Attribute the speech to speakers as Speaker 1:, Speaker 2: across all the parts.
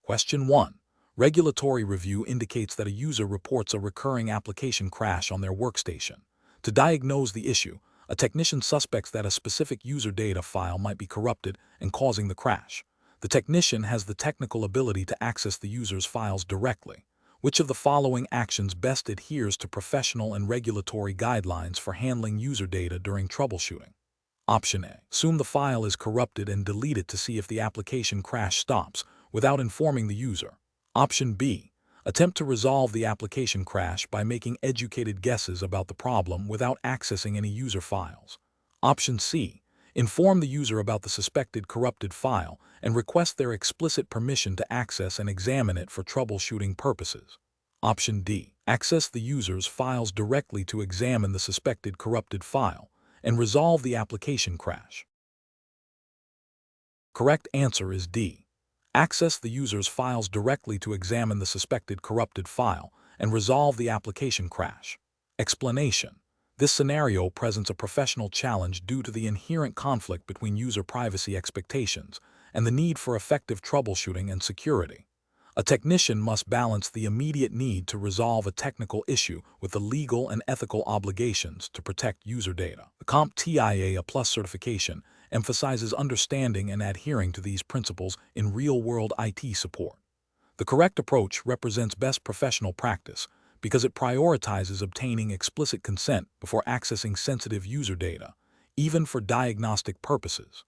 Speaker 1: Question 1. Regulatory review indicates that a user reports a recurring application crash on their workstation. To diagnose the issue, a technician suspects that a specific user data file might be corrupted and causing the crash. The technician has the technical ability to access the user's files directly. Which of the following actions best adheres to professional and regulatory guidelines for handling user data during troubleshooting? Option A. Assume the file is corrupted and delete it to see if the application crash stops without informing the user. Option B. Attempt to resolve the application crash by making educated guesses about the problem without accessing any user files. Option C. Inform the user about the suspected corrupted file and request their explicit permission to access and examine it for troubleshooting purposes. Option D. Access the user's files directly to examine the suspected corrupted file and resolve the application crash. Correct answer is D. Access the user's files directly to examine the suspected corrupted file and resolve the application crash. Explanation. This scenario presents a professional challenge due to the inherent conflict between user privacy expectations and the need for effective troubleshooting and security. A technician must balance the immediate need to resolve a technical issue with the legal and ethical obligations to protect user data. The CompTIA A+ certification emphasizes understanding and adhering to these principles in real-world IT support. The correct approach represents best professional practice because it prioritizes obtaining explicit consent before accessing sensitive user data, even for diagnostic purposes.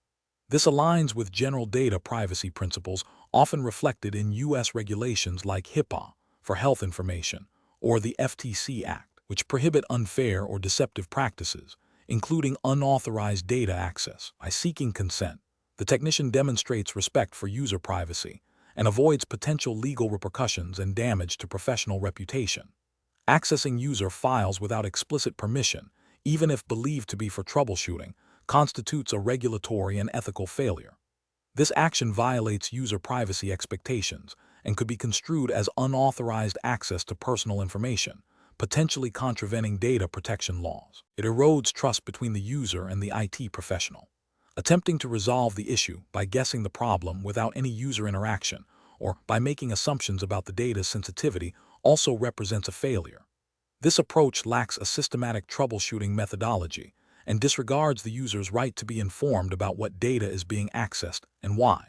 Speaker 1: This aligns with general data privacy principles often reflected in U.S. regulations like HIPAA for health information or the FTC Act, which prohibit unfair or deceptive practices, including unauthorized data access. By seeking consent, the technician demonstrates respect for user privacy and avoids potential legal repercussions and damage to professional reputation. Accessing user files without explicit permission, even if believed to be for troubleshooting, constitutes a regulatory and ethical failure. This action violates user privacy expectations and could be construed as unauthorized access to personal information, potentially contravening data protection laws. It erodes trust between the user and the IT professional. Attempting to resolve the issue by guessing the problem without any user interaction or by making assumptions about the data's sensitivity also represents a failure. This approach lacks a systematic troubleshooting methodology and disregards the user's right to be informed about what data is being accessed and why.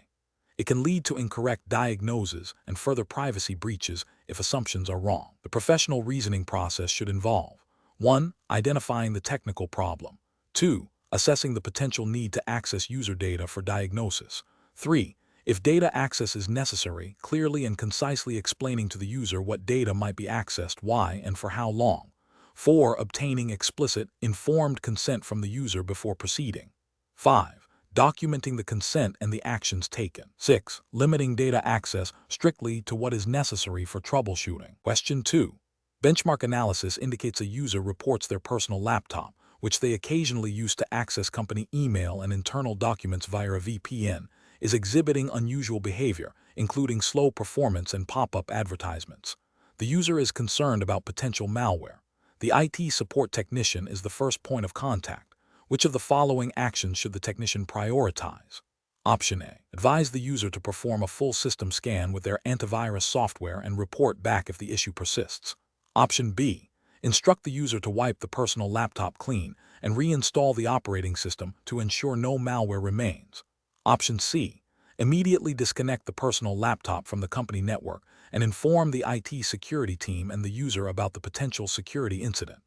Speaker 1: It can lead to incorrect diagnoses and further privacy breaches if assumptions are wrong. The professional reasoning process should involve 1. Identifying the technical problem. 2. Assessing the potential need to access user data for diagnosis. 3. If data access is necessary, clearly and concisely explaining to the user what data might be accessed, why, and for how long. 4. Obtaining explicit, informed consent from the user before proceeding. 5. Documenting the consent and the actions taken. 6. Limiting data access strictly to what is necessary for troubleshooting. Question 2. Benchmark analysis indicates a user reports their personal laptop, which they occasionally use to access company email and internal documents via a VPN, is exhibiting unusual behavior, including slow performance and pop-up advertisements. The user is concerned about potential malware. The IT support technician is the first point of contact. Which of the following actions should the technician prioritize? Option A. Advise the user to perform a full system scan with their antivirus software and report back if the issue persists. Option B. Instruct the user to wipe the personal laptop clean and reinstall the operating system to ensure no malware remains. Option C. Immediately disconnect the personal laptop from the company network and inform the IT security team and the user about the potential security incident.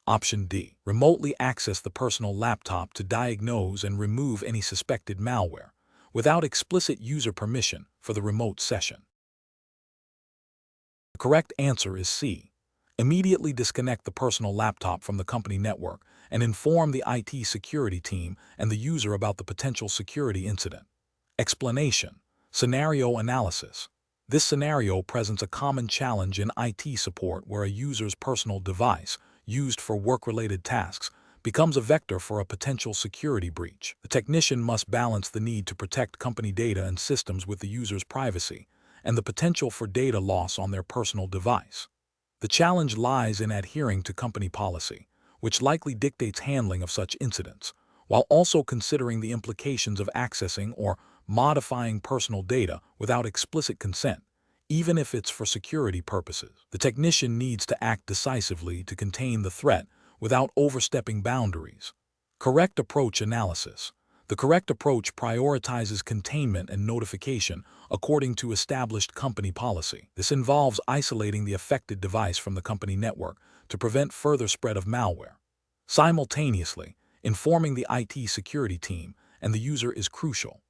Speaker 1: Option D. Remotely access the personal laptop to diagnose and remove any suspected malware, without explicit user permission for the remote session. The correct answer is C. Immediately disconnect the personal laptop from the company network and inform the IT security team and the user about the potential security incident. Explanation. Scenario analysis. This scenario presents a common challenge in IT support where a user's personal device, used for work-related tasks, becomes a vector for a potential security breach. The technician must balance the need to protect company data and systems with the user's privacy and the potential for data loss on their personal device. The challenge lies in adhering to company policy, which likely dictates handling of such incidents, while also considering the implications of accessing or modifying personal data without explicit consent, even if it's for security purposes. The technician needs to act decisively to contain the threat without overstepping boundaries. Correct approach analysis. The correct approach prioritizes containment and notification according to established company policy. This involves isolating the affected device from the company network to prevent further spread of malware. Simultaneously, informing the IT security team and the user is crucial.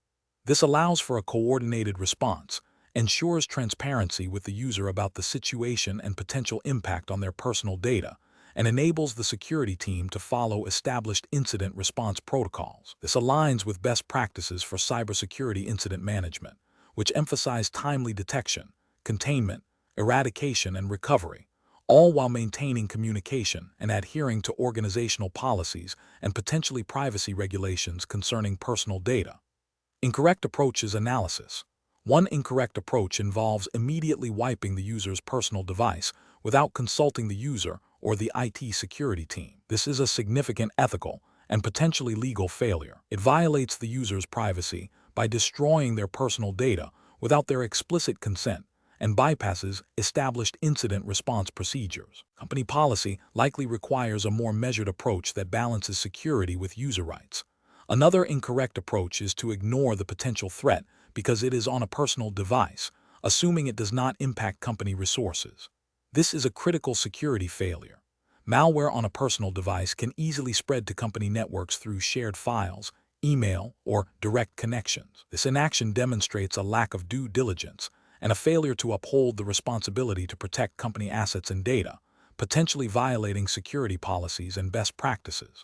Speaker 1: This allows for a coordinated response, ensures transparency with the user about the situation and potential impact on their personal data, and enables the security team to follow established incident response protocols. This aligns with best practices for cybersecurity incident management, which emphasize timely detection, containment, eradication, and recovery, all while maintaining communication and adhering to organizational policies and potentially privacy regulations concerning personal data. Incorrect approaches analysis. One incorrect approach involves immediately wiping the user's personal device without consulting the user or the IT security team. This is a significant ethical and potentially legal failure. It violates the user's privacy by destroying their personal data without their explicit consent and bypasses established incident response procedures. Company policy likely requires a more measured approach that balances security with user rights. Another incorrect approach is to ignore the potential threat because it is on a personal device, assuming it does not impact company resources. This is a critical security failure. Malware on a personal device can easily spread to company networks through shared files, email, or direct connections. This inaction demonstrates a lack of due diligence and a failure to uphold the responsibility to protect company assets and data, potentially violating security policies and best practices.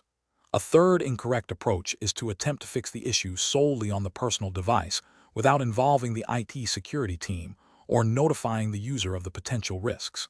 Speaker 1: A third incorrect approach is to attempt to fix the issue solely on the personal device without involving the IT security team or notifying the user of the potential risks.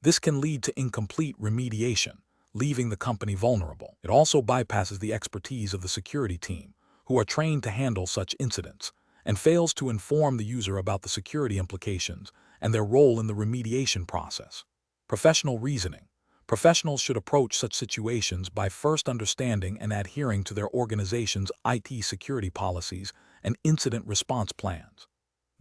Speaker 1: This can lead to incomplete remediation, leaving the company vulnerable. It also bypasses the expertise of the security team, who are trained to handle such incidents, and fails to inform the user about the security implications and their role in the remediation process. Professional reasoning. Professionals should approach such situations by first understanding and adhering to their organization's IT security policies and incident response plans.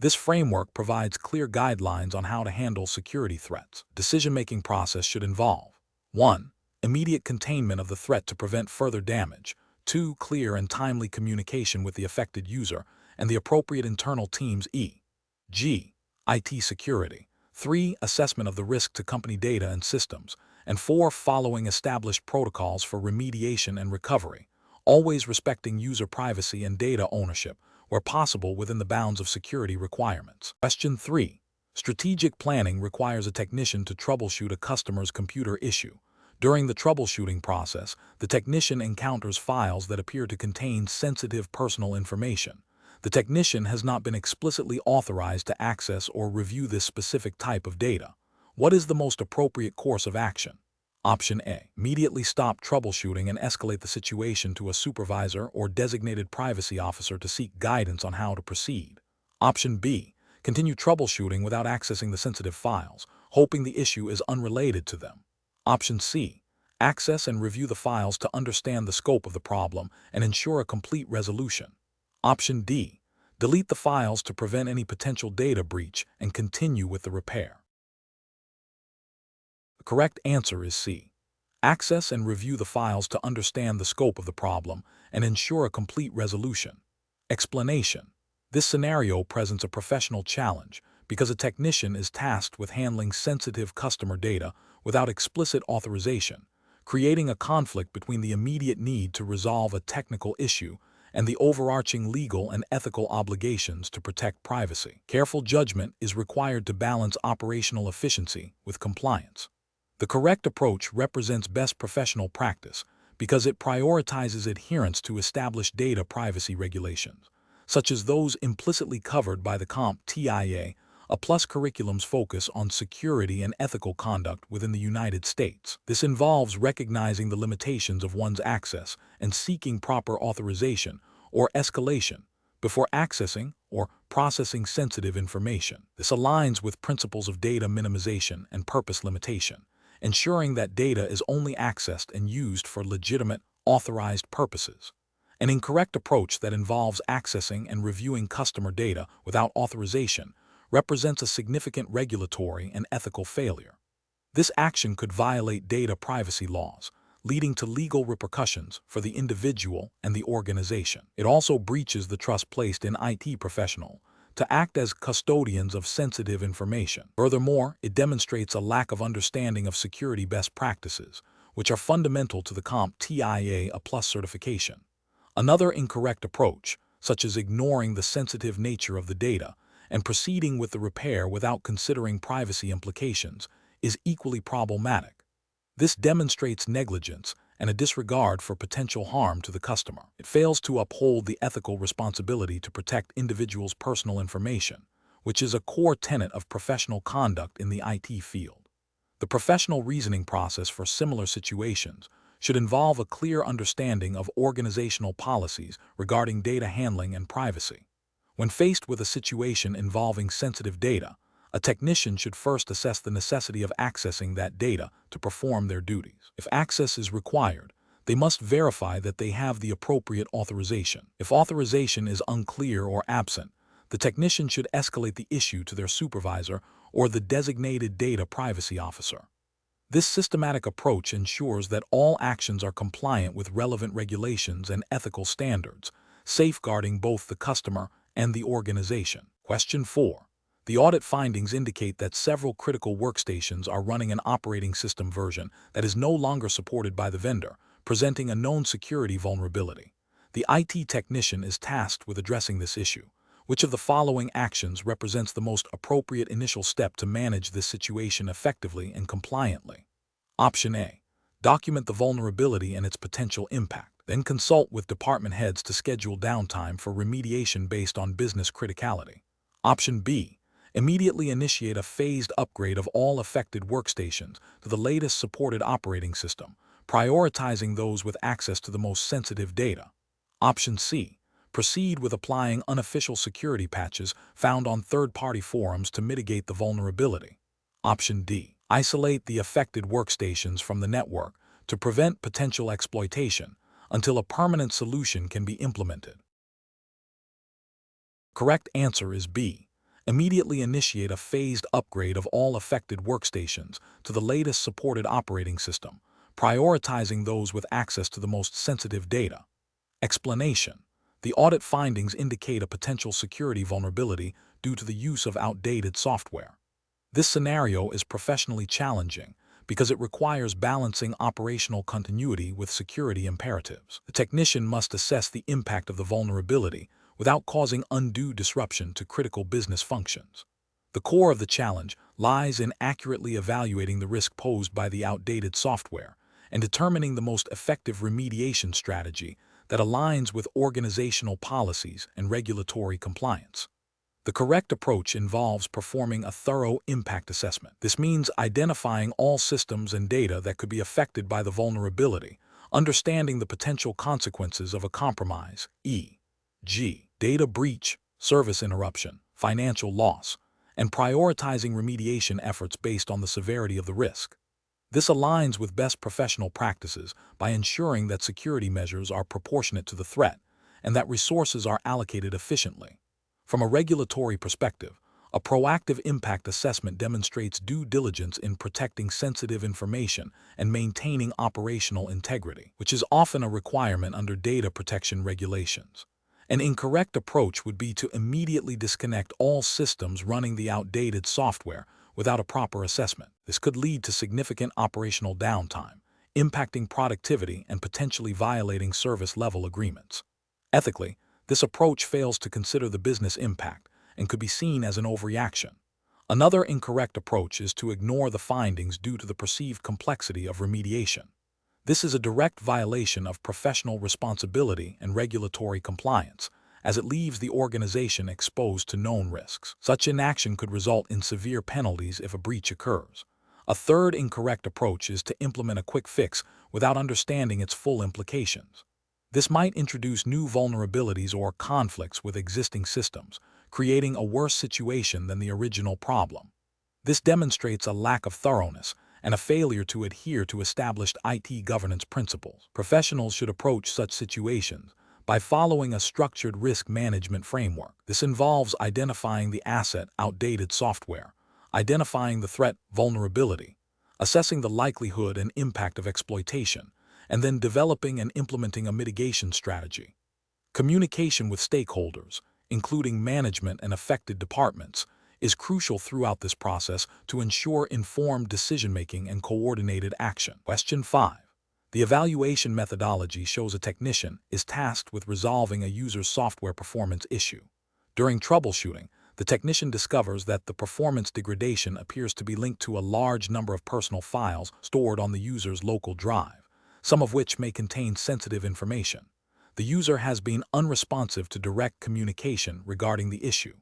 Speaker 1: This framework provides clear guidelines on how to handle security threats. Decision-making process should involve 1. Immediate containment of the threat to prevent further damage. 2. Clear and timely communication with the affected user and the appropriate internal teams e.g. IT security. 3. Assessment of the risk to company data and systems. And 4. Following established protocols for remediation and recovery, always respecting user privacy and data ownership where possible within the bounds of security requirements. Question 3. Strategic planning requires a technician to troubleshoot a customer's computer issue. During the troubleshooting process, the technician encounters files that appear to contain sensitive personal information. The technician has not been explicitly authorized to access or review this specific type of data. What is the most appropriate course of action? Option A. Immediately stop troubleshooting and escalate the situation to a supervisor or designated privacy officer to seek guidance on how to proceed. Option B. Continue troubleshooting without accessing the sensitive files, hoping the issue is unrelated to them. Option C. Access and review the files to understand the scope of the problem and ensure a complete resolution. Option D. Delete the files to prevent any potential data breach and continue with the repair. The correct answer is C. Access and review the files to understand the scope of the problem and ensure a complete resolution. Explanation. This scenario presents a professional challenge because a technician is tasked with handling sensitive customer data without explicit authorization, creating a conflict between the immediate need to resolve a technical issue and the overarching legal and ethical obligations to protect privacy. Careful judgment is required to balance operational efficiency with compliance. The correct approach represents best professional practice because it prioritizes adherence to established data privacy regulations, such as those implicitly covered by the CompTIA, a plus curriculum's focus on security and ethical conduct within the United States. This involves recognizing the limitations of one's access and seeking proper authorization or escalation before accessing or processing sensitive information. This aligns with principles of data minimization and purpose limitation, ensuring that data is only accessed and used for legitimate, authorized purposes. An incorrect approach that involves accessing and reviewing customer data without authorization represents a significant regulatory and ethical failure. This action could violate data privacy laws, leading to legal repercussions for the individual and the organization. It also breaches the trust placed in IT professionals to act as custodians of sensitive information. Furthermore, it demonstrates a lack of understanding of security best practices, which are fundamental to the CompTIA A+ certification. Another incorrect approach, such as ignoring the sensitive nature of the data and proceeding with the repair without considering privacy implications, is equally problematic. This demonstrates negligence and a disregard for potential harm to the customer. It fails to uphold the ethical responsibility to protect individuals' personal information, which is a core tenet of professional conduct in the IT field. The professional reasoning process for similar situations should involve a clear understanding of organizational policies regarding data handling and privacy. When faced with a situation involving sensitive data, a technician should first assess the necessity of accessing that data to perform their duties. If access is required, they must verify that they have the appropriate authorization. If authorization is unclear or absent, the technician should escalate the issue to their supervisor or the designated data privacy officer. This systematic approach ensures that all actions are compliant with relevant regulations and ethical standards, safeguarding both the customer and the organization. Question 4. The audit findings indicate that several critical workstations are running an operating system version that is no longer supported by the vendor, presenting a known security vulnerability. The IT technician is tasked with addressing this issue. Which of the following actions represents the most appropriate initial step to manage this situation effectively and compliantly? Option A. Document the vulnerability and its potential impact. Then consult with department heads to schedule downtime for remediation based on business criticality. Option B. Immediately initiate a phased upgrade of all affected workstations to the latest supported operating system, prioritizing those with access to the most sensitive data. Option C. Proceed with applying unofficial security patches found on third-party forums to mitigate the vulnerability. Option D. Isolate the affected workstations from the network to prevent potential exploitation until a permanent solution can be implemented. Correct answer is B. Immediately initiate a phased upgrade of all affected workstations to the latest supported operating system, prioritizing those with access to the most sensitive data. Explanation. The audit findings indicate a potential security vulnerability due to the use of outdated software. This scenario is professionally challenging because it requires balancing operational continuity with security imperatives. The technician must assess the impact of the vulnerability without causing undue disruption to critical business functions. The core of the challenge lies in accurately evaluating the risk posed by the outdated software and determining the most effective remediation strategy that aligns with organizational policies and regulatory compliance. The correct approach involves performing a thorough impact assessment. This means identifying all systems and data that could be affected by the vulnerability, understanding the potential consequences of a compromise, e.g., data breach, service interruption, financial loss, and prioritizing remediation efforts based on the severity of the risk. This aligns with best professional practices by ensuring that security measures are proportionate to the threat and that resources are allocated efficiently. From a regulatory perspective, a proactive impact assessment demonstrates due diligence in protecting sensitive information and maintaining operational integrity, which is often a requirement under data protection regulations. An incorrect approach would be to immediately disconnect all systems running the outdated software without a proper assessment. This could lead to significant operational downtime, impacting productivity and potentially violating service-level agreements. Ethically, this approach fails to consider the business impact and could be seen as an overreaction. Another incorrect approach is to ignore the findings due to the perceived complexity of remediation. This is a direct violation of professional responsibility and regulatory compliance, as it leaves the organization exposed to known risks. Such inaction could result in severe penalties if a breach occurs. A third incorrect approach is to implement a quick fix without understanding its full implications. This might introduce new vulnerabilities or conflicts with existing systems, creating a worse situation than the original problem. This demonstrates a lack of thoroughness and a failure to adhere to established IT governance principles. Professionals should approach such situations by following a structured risk management framework. This involves identifying the asset, outdated software, identifying the threat, vulnerability, assessing the likelihood and impact of exploitation, and then developing and implementing a mitigation strategy. Communication with stakeholders, including management and affected departments, is crucial throughout this process to ensure informed decision-making and coordinated action. Question 5. The evaluation methodology shows a technician is tasked with resolving a user's software performance issue. During troubleshooting, the technician discovers that the performance degradation appears to be linked to a large number of personal files stored on the user's local drive, some of which may contain sensitive information. The user has been unresponsive to direct communication regarding the issue.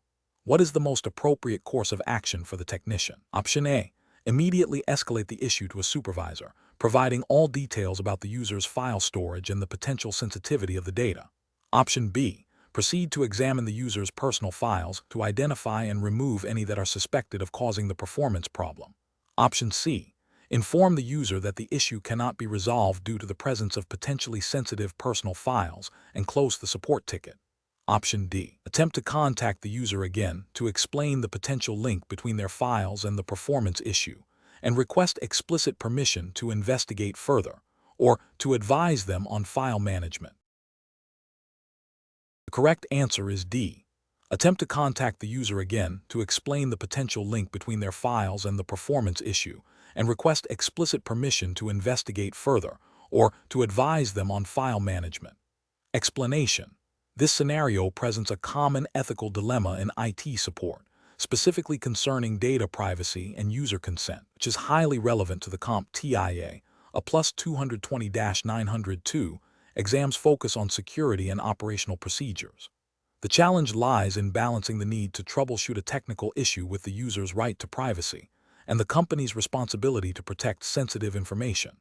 Speaker 1: What is the most appropriate course of action for the technician? Option A. Immediately escalate the issue to a supervisor, providing all details about the user's file storage and the potential sensitivity of the data. Option B. Proceed to examine the user's personal files to identify and remove any that are suspected of causing the performance problem. Option C. Inform the user that the issue cannot be resolved due to the presence of potentially sensitive personal files and close the support ticket. Option D. Attempt to contact the user again to explain the potential link between their files and the performance issue, and request explicit permission to investigate further, or to advise them on file management. The correct answer is D. Attempt to contact the user again to explain the potential link between their files and the performance issue, and request explicit permission to investigate further, or to advise them on file management. Explanation. This scenario presents a common ethical dilemma in IT support, specifically concerning data privacy and user consent, which is highly relevant to the CompTIA, a plus 220-902, exam's focus on security and operational procedures. The challenge lies in balancing the need to troubleshoot a technical issue with the user's right to privacy and the company's responsibility to protect sensitive information.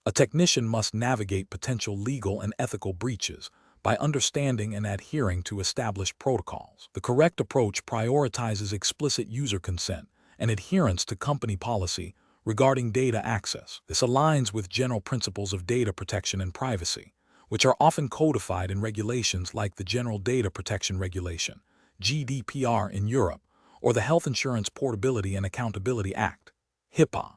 Speaker 1: A technician must navigate potential legal and ethical breaches by understanding and adhering to established protocols. The correct approach prioritizes explicit user consent and adherence to company policy regarding data access. This aligns with general principles of data protection and privacy, which are often codified in regulations like the General Data Protection Regulation, GDPR in Europe, or the Health Insurance Portability and Accountability Act, HIPAA.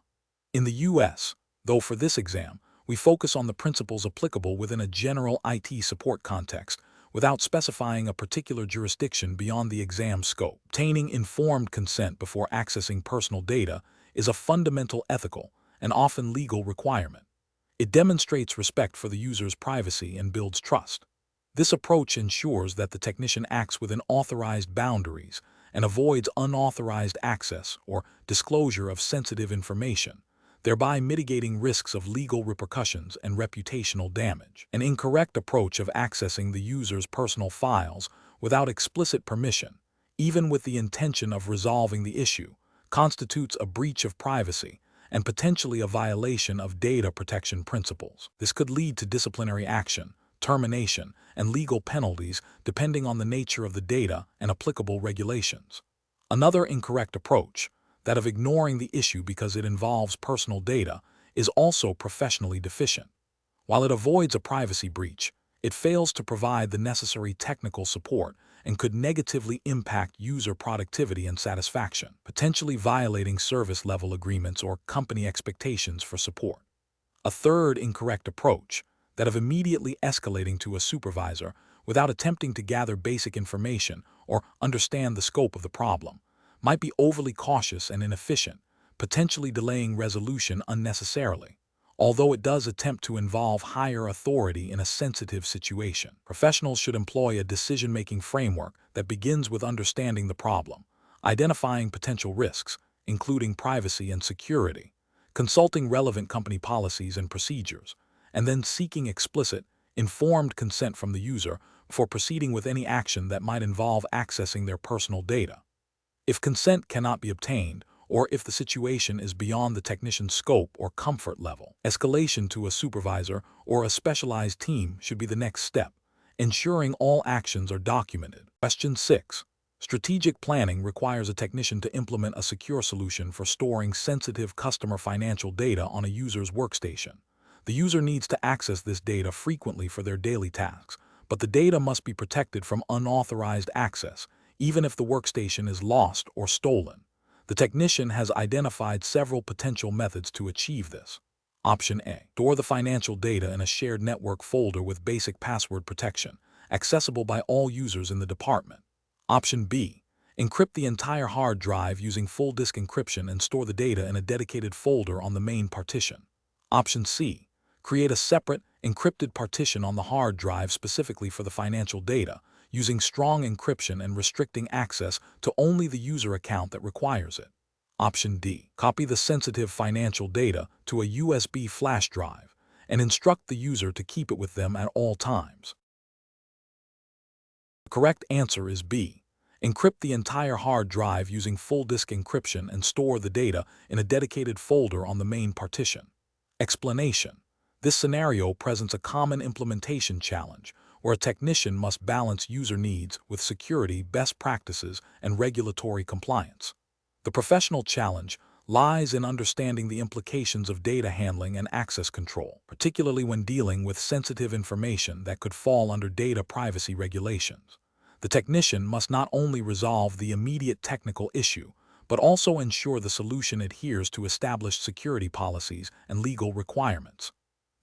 Speaker 1: In the US, though for this exam, we focus on the principles applicable within a general IT support context without specifying a particular jurisdiction beyond the exam scope. Obtaining informed consent before accessing personal data is a fundamental ethical and often legal requirement. It demonstrates respect for the user's privacy and builds trust. This approach ensures that the technician acts within authorized boundaries and avoids unauthorized access or disclosure of sensitive information, thereby mitigating risks of legal repercussions and reputational damage. An incorrect approach of accessing the user's personal files without explicit permission, even with the intention of resolving the issue, constitutes a breach of privacy and potentially a violation of data protection principles. This could lead to disciplinary action, termination, and legal penalties depending on the nature of the data and applicable regulations. Another incorrect approach, that of ignoring the issue because it involves personal data, is also professionally deficient. While it avoids a privacy breach, it fails to provide the necessary technical support and could negatively impact user productivity and satisfaction, potentially violating service-level agreements or company expectations for support. A third incorrect approach, that of immediately escalating to a supervisor without attempting to gather basic information or understand the scope of the problem, might be overly cautious and inefficient, potentially delaying resolution unnecessarily, although it does attempt to involve higher authority in a sensitive situation. Professionals should employ a decision-making framework that begins with understanding the problem, identifying potential risks, including privacy and security, consulting relevant company policies and procedures, and then seeking explicit, informed consent from the user before proceeding with any action that might involve accessing their personal data. If consent cannot be obtained, or if the situation is beyond the technician's scope or comfort level, escalation to a supervisor or a specialized team should be the next step, ensuring all actions are documented. Question 6. Strategic planning requires a technician to implement a secure solution for storing sensitive customer financial data on a user's workstation. The user needs to access this data frequently for their daily tasks, but the data must be protected from unauthorized access, even if the workstation is lost or stolen. The technician has identified several potential methods to achieve this. Option A. Store the financial data in a shared network folder with basic password protection, accessible by all users in the department. Option B. Encrypt the entire hard drive using full disk encryption and store the data in a dedicated folder on the main partition. Option C. Create a separate, encrypted partition on the hard drive specifically for the financial data, using strong encryption and restricting access to only the user account that requires it. Option D. Copy the sensitive financial data to a USB flash drive and instruct the user to keep it with them at all times. The correct answer is B. Encrypt the entire hard drive using full disk encryption and store the data in a dedicated folder on the main partition. Explanation. This scenario presents a common implementation challenge where a technician must balance user needs with security, best practices, and regulatory compliance. The professional challenge lies in understanding the implications of data handling and access control, particularly when dealing with sensitive information that could fall under data privacy regulations. The technician must not only resolve the immediate technical issue, but also ensure the solution adheres to established security policies and legal requirements.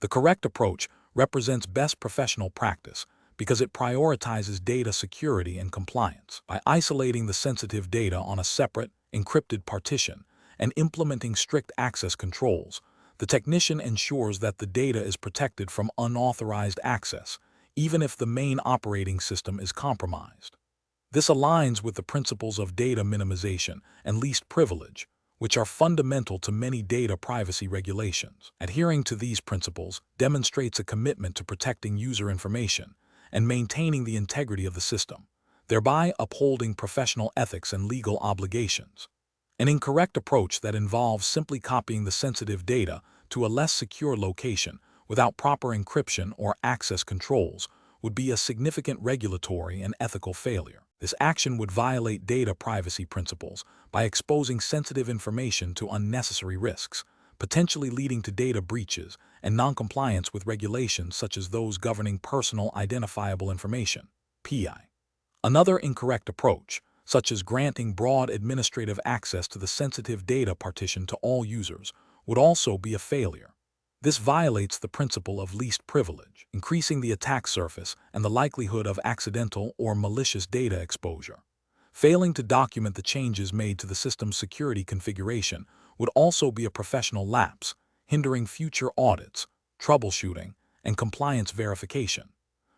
Speaker 1: The correct approach represents best professional practice because it prioritizes data security and compliance. By isolating the sensitive data on a separate, encrypted partition and implementing strict access controls, the technician ensures that the data is protected from unauthorized access, even if the main operating system is compromised. This aligns with the principles of data minimization and least privilege, which are fundamental to many data privacy regulations. Adhering to these principles demonstrates a commitment to protecting user information and maintaining the integrity of the system, thereby upholding professional ethics and legal obligations. An incorrect approach that involves simply copying the sensitive data to a less secure location without proper encryption or access controls would be a significant regulatory and ethical failure. This action would violate data privacy principles by exposing sensitive information to unnecessary risks, potentially leading to data breaches and noncompliance with regulations such as those governing personal identifiable information, PI. Another incorrect approach, such as granting broad administrative access to the sensitive data partition to all users, would also be a failure. This violates the principle of least privilege, increasing the attack surface and the likelihood of accidental or malicious data exposure. Failing to document the changes made to the system's security configuration would also be a professional lapse, hindering future audits, troubleshooting, and compliance verification.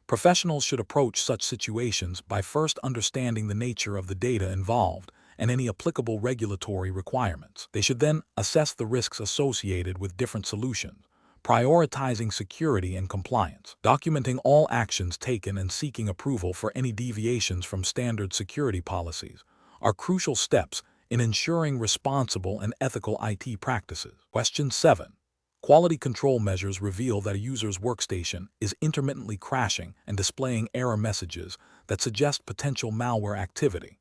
Speaker 1: Professionals should approach such situations by first understanding the nature of the data involved and any applicable regulatory requirements. They should then assess the risks associated with different solutions, prioritizing security and compliance. Documenting all actions taken and seeking approval for any deviations from standard security policies are crucial steps in ensuring responsible and ethical IT practices. Question 7. Quality control measures reveal that a user's workstation is intermittently crashing and displaying error messages that suggest potential malware activity.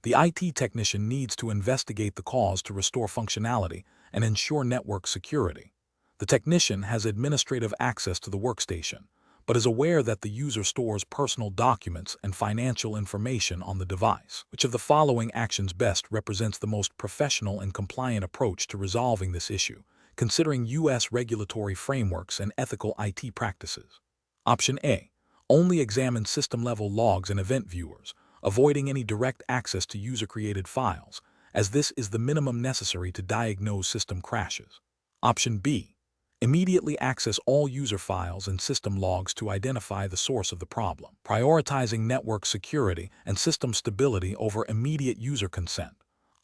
Speaker 1: The IT technician needs to investigate the cause to restore functionality and ensure network security. The technician has administrative access to the workstation, but is aware that the user stores personal documents and financial information on the device. Which of the following actions best represents the most professional and compliant approach to resolving this issue, considering U.S. regulatory frameworks and ethical IT practices? Option A. Only examine system-level logs and event viewers, avoiding any direct access to user-created files, as this is the minimum necessary to diagnose system crashes. Option B. Immediately access all user files and system logs to identify the source of the problem, prioritizing network security and system stability over immediate user consent.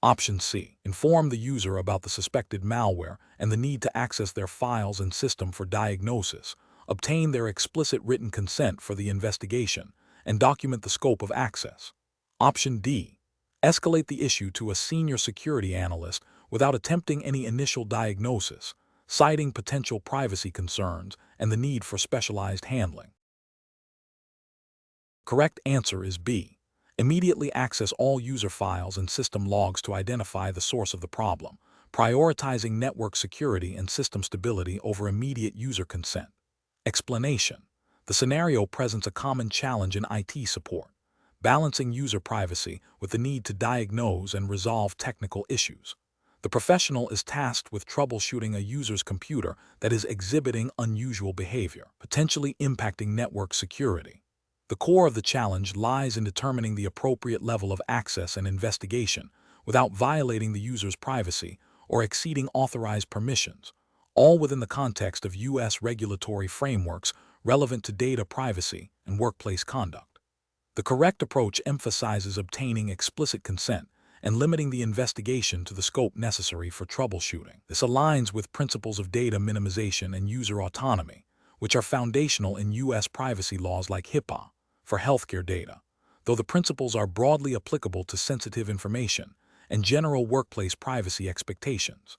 Speaker 1: Option C. Inform the user about the suspected malware and the need to access their files and system for diagnosis, obtain their explicit written consent for the investigation, and document the scope of access. Option D. Escalate the issue to a senior security analyst without attempting any initial diagnosis, citing potential privacy concerns and the need for specialized handling. Correct answer is B. Immediately access all user files and system logs to identify the source of the problem, prioritizing network security and system stability over immediate user consent. Explanation. The scenario presents a common challenge in IT support, balancing user privacy with the need to diagnose and resolve technical issues. The professional is tasked with troubleshooting a user's computer that is exhibiting unusual behavior, potentially impacting network security. The core of the challenge lies in determining the appropriate level of access and investigation without violating the user's privacy or exceeding authorized permissions, all within the context of U.S. regulatory frameworks relevant to data privacy and workplace conduct. The correct approach emphasizes obtaining explicit consent and limiting the investigation to the scope necessary for troubleshooting. This aligns with principles of data minimization and user autonomy, which are foundational in U.S. privacy laws like HIPAA for healthcare data, though the principles are broadly applicable to sensitive information and general workplace privacy expectations.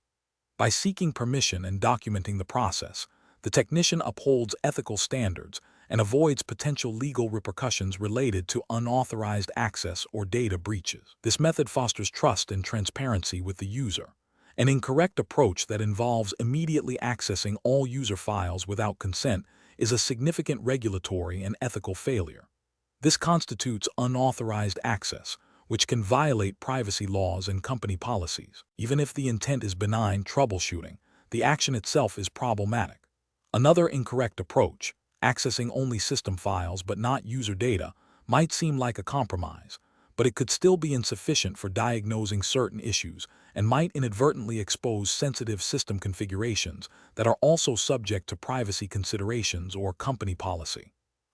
Speaker 1: By seeking permission and documenting the process, the technician upholds ethical standards and avoids potential legal repercussions related to unauthorized access or data breaches. This method fosters trust and transparency with the user. An incorrect approach that involves immediately accessing all user files without consent is a significant regulatory and ethical failure. This constitutes unauthorized access, which can violate privacy laws and company policies. Even if the intent is benign troubleshooting, the action itself is problematic. Another incorrect approach, accessing only system files but not user data, might seem like a compromise, but it could still be insufficient for diagnosing certain issues and might inadvertently expose sensitive system configurations that are also subject to privacy considerations or company policy.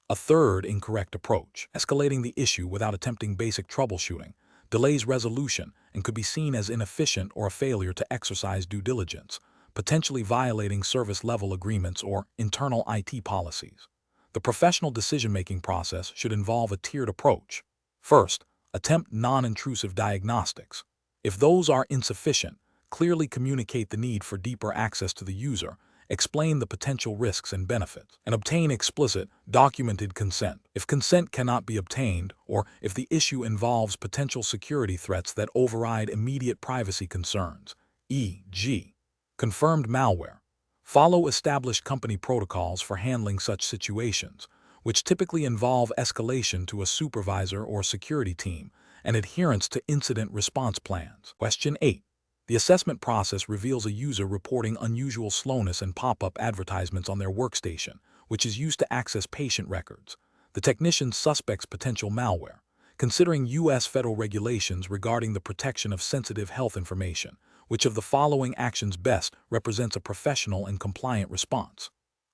Speaker 1: A third incorrect approach, escalating the issue without attempting basic troubleshooting, delays resolution and could be seen as inefficient or a failure to exercise due diligence, potentially violating service-level agreements or internal IT policies. The professional decision-making process should involve a tiered approach. First, attempt non-intrusive diagnostics. If those are insufficient, clearly communicate the need for deeper access to the user, explain the potential risks and benefits, and obtain explicit, documented consent. If consent cannot be obtained, or if the issue involves potential security threats that override immediate privacy concerns, e.g., confirmed malware, follow established company protocols for handling such situations, which typically involve escalation to a supervisor or security team and adherence to incident response plans. Question 8. The assessment process reveals a user reporting unusual slowness and pop-up advertisements on their workstation, which is used to access patient records. The technician suspects potential malware. Considering U.S. federal regulations regarding the protection of sensitive health information, which of the following actions best represents a professional and compliant response?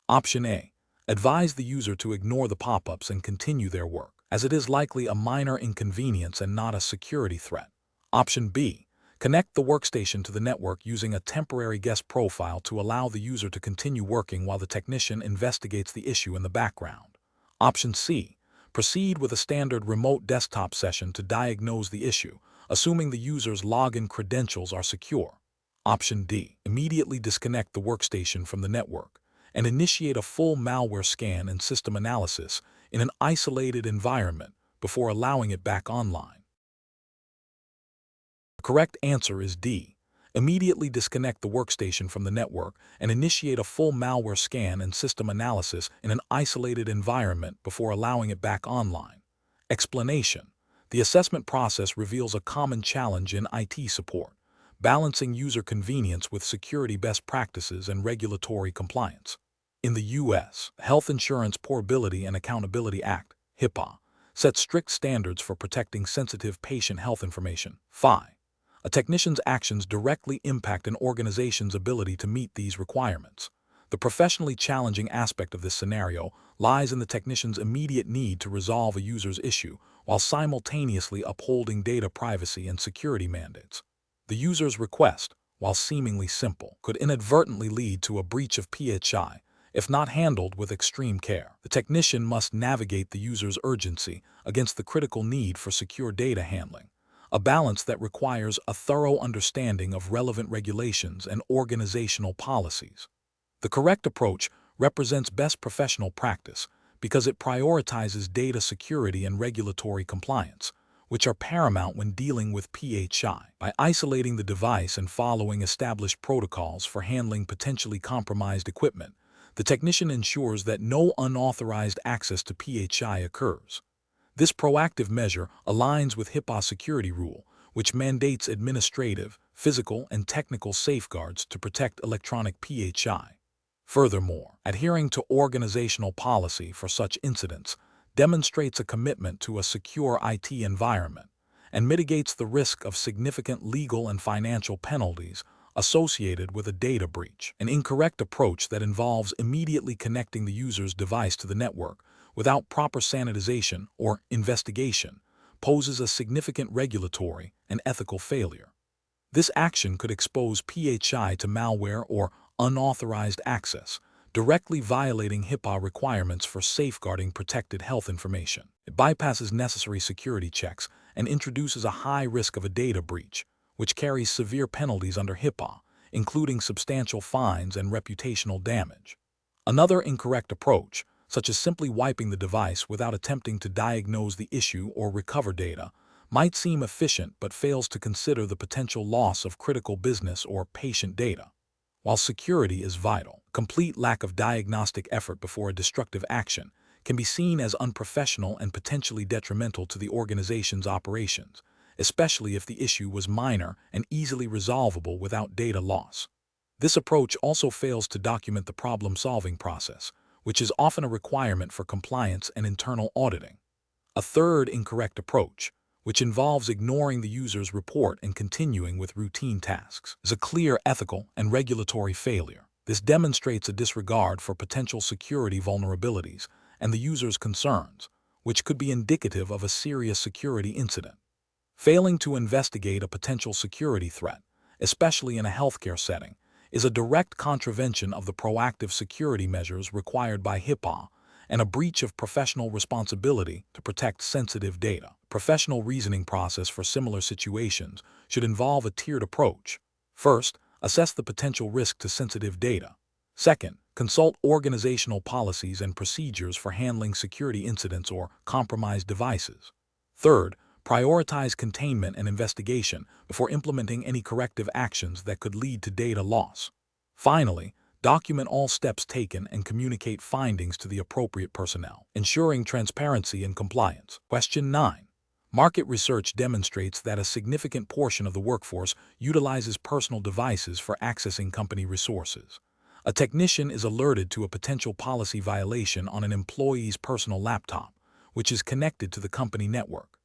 Speaker 1: Option A. Advise the user to ignore the pop-ups and continue their work, as it is likely a minor inconvenience and not a security threat. Option B. Connect the workstation to the network using a temporary guest profile to allow the user to continue working while the technician investigates the issue in the background. Option C. Proceed with a standard remote desktop session to diagnose the issue, assuming the user's login credentials are secure. Option D. Immediately disconnect the workstation from the network and initiate a full malware scan and system analysis in an isolated environment before allowing it back online. The correct answer is D. Immediately disconnect the workstation from the network and initiate a full malware scan and system analysis in an isolated environment before allowing it back online. Explanation. The assessment process reveals a common challenge in IT support, balancing user convenience with security best practices and regulatory compliance. In the U.S., the Health Insurance Portability and Accountability Act, HIPAA, sets strict standards for protecting sensitive patient health information. 5. A technician's actions directly impact an organization's ability to meet these requirements. The professionally challenging aspect of this scenario lies in the technician's immediate need to resolve a user's issue while simultaneously upholding data privacy and security mandates. The user's request, while seemingly simple, could inadvertently lead to a breach of PHI if not handled with extreme care. The technician must navigate the user's urgency against the critical need for secure data handling, a balance that requires a thorough understanding of relevant regulations and organizational policies. The correct approach represents best professional practice because it prioritizes data security and regulatory compliance, which are paramount when dealing with PHI. By isolating the device and following established protocols for handling potentially compromised equipment, The technician ensures that no unauthorized access to PHI occurs. This proactive measure aligns with HIPAA security rule, which mandates administrative, physical, and technical safeguards to protect electronic PHI. Furthermore, adhering to organizational policy for such incidents demonstrates a commitment to a secure IT environment and mitigates the risk of significant legal and financial penalties associated with a data breach. An incorrect approach that involves immediately connecting the user's device to the network without proper sanitization or investigation poses a significant regulatory and ethical failure. This action could expose PHI to malware or unauthorized access, directly violating HIPAA requirements for safeguarding protected health information. It bypasses necessary security checks and introduces a high risk of a data breach, which carries severe penalties under HIPAA, including substantial fines and reputational damage. Another incorrect approach, such as simply wiping the device without attempting to diagnose the issue or recover data, might seem efficient but fails to consider the potential loss of critical business or patient data. While security is vital, complete lack of diagnostic effort before a destructive action can be seen as unprofessional and potentially detrimental to the organization's operations, especially if the issue was minor and easily resolvable without data loss. This approach also fails to document the problem-solving process, which is often a requirement for compliance and internal auditing. A third incorrect approach, which involves ignoring the user's report and continuing with routine tasks, is a clear ethical and regulatory failure. This demonstrates a disregard for potential security vulnerabilities and the user's concerns, which could be indicative of a serious security incident. Failing to investigate a potential security threat, especially in a healthcare setting, is a direct contravention of the proactive security measures required by HIPAA and a breach of professional responsibility to protect sensitive data. Professional reasoning process for similar situations should involve a tiered approach. First, assess the potential risk to sensitive data. Second, consult organizational policies and procedures for handling security incidents or compromised devices. Third, prioritize containment and investigation before implementing any corrective actions that could lead to data loss. Finally, document all steps taken and communicate findings to the appropriate personnel, ensuring transparency and compliance. Question 9. Market research demonstrates that a significant portion of the workforce utilizes personal devices for accessing company resources. A technician is alerted to a potential policy violation on an employee's personal laptop, which is connected to the company network.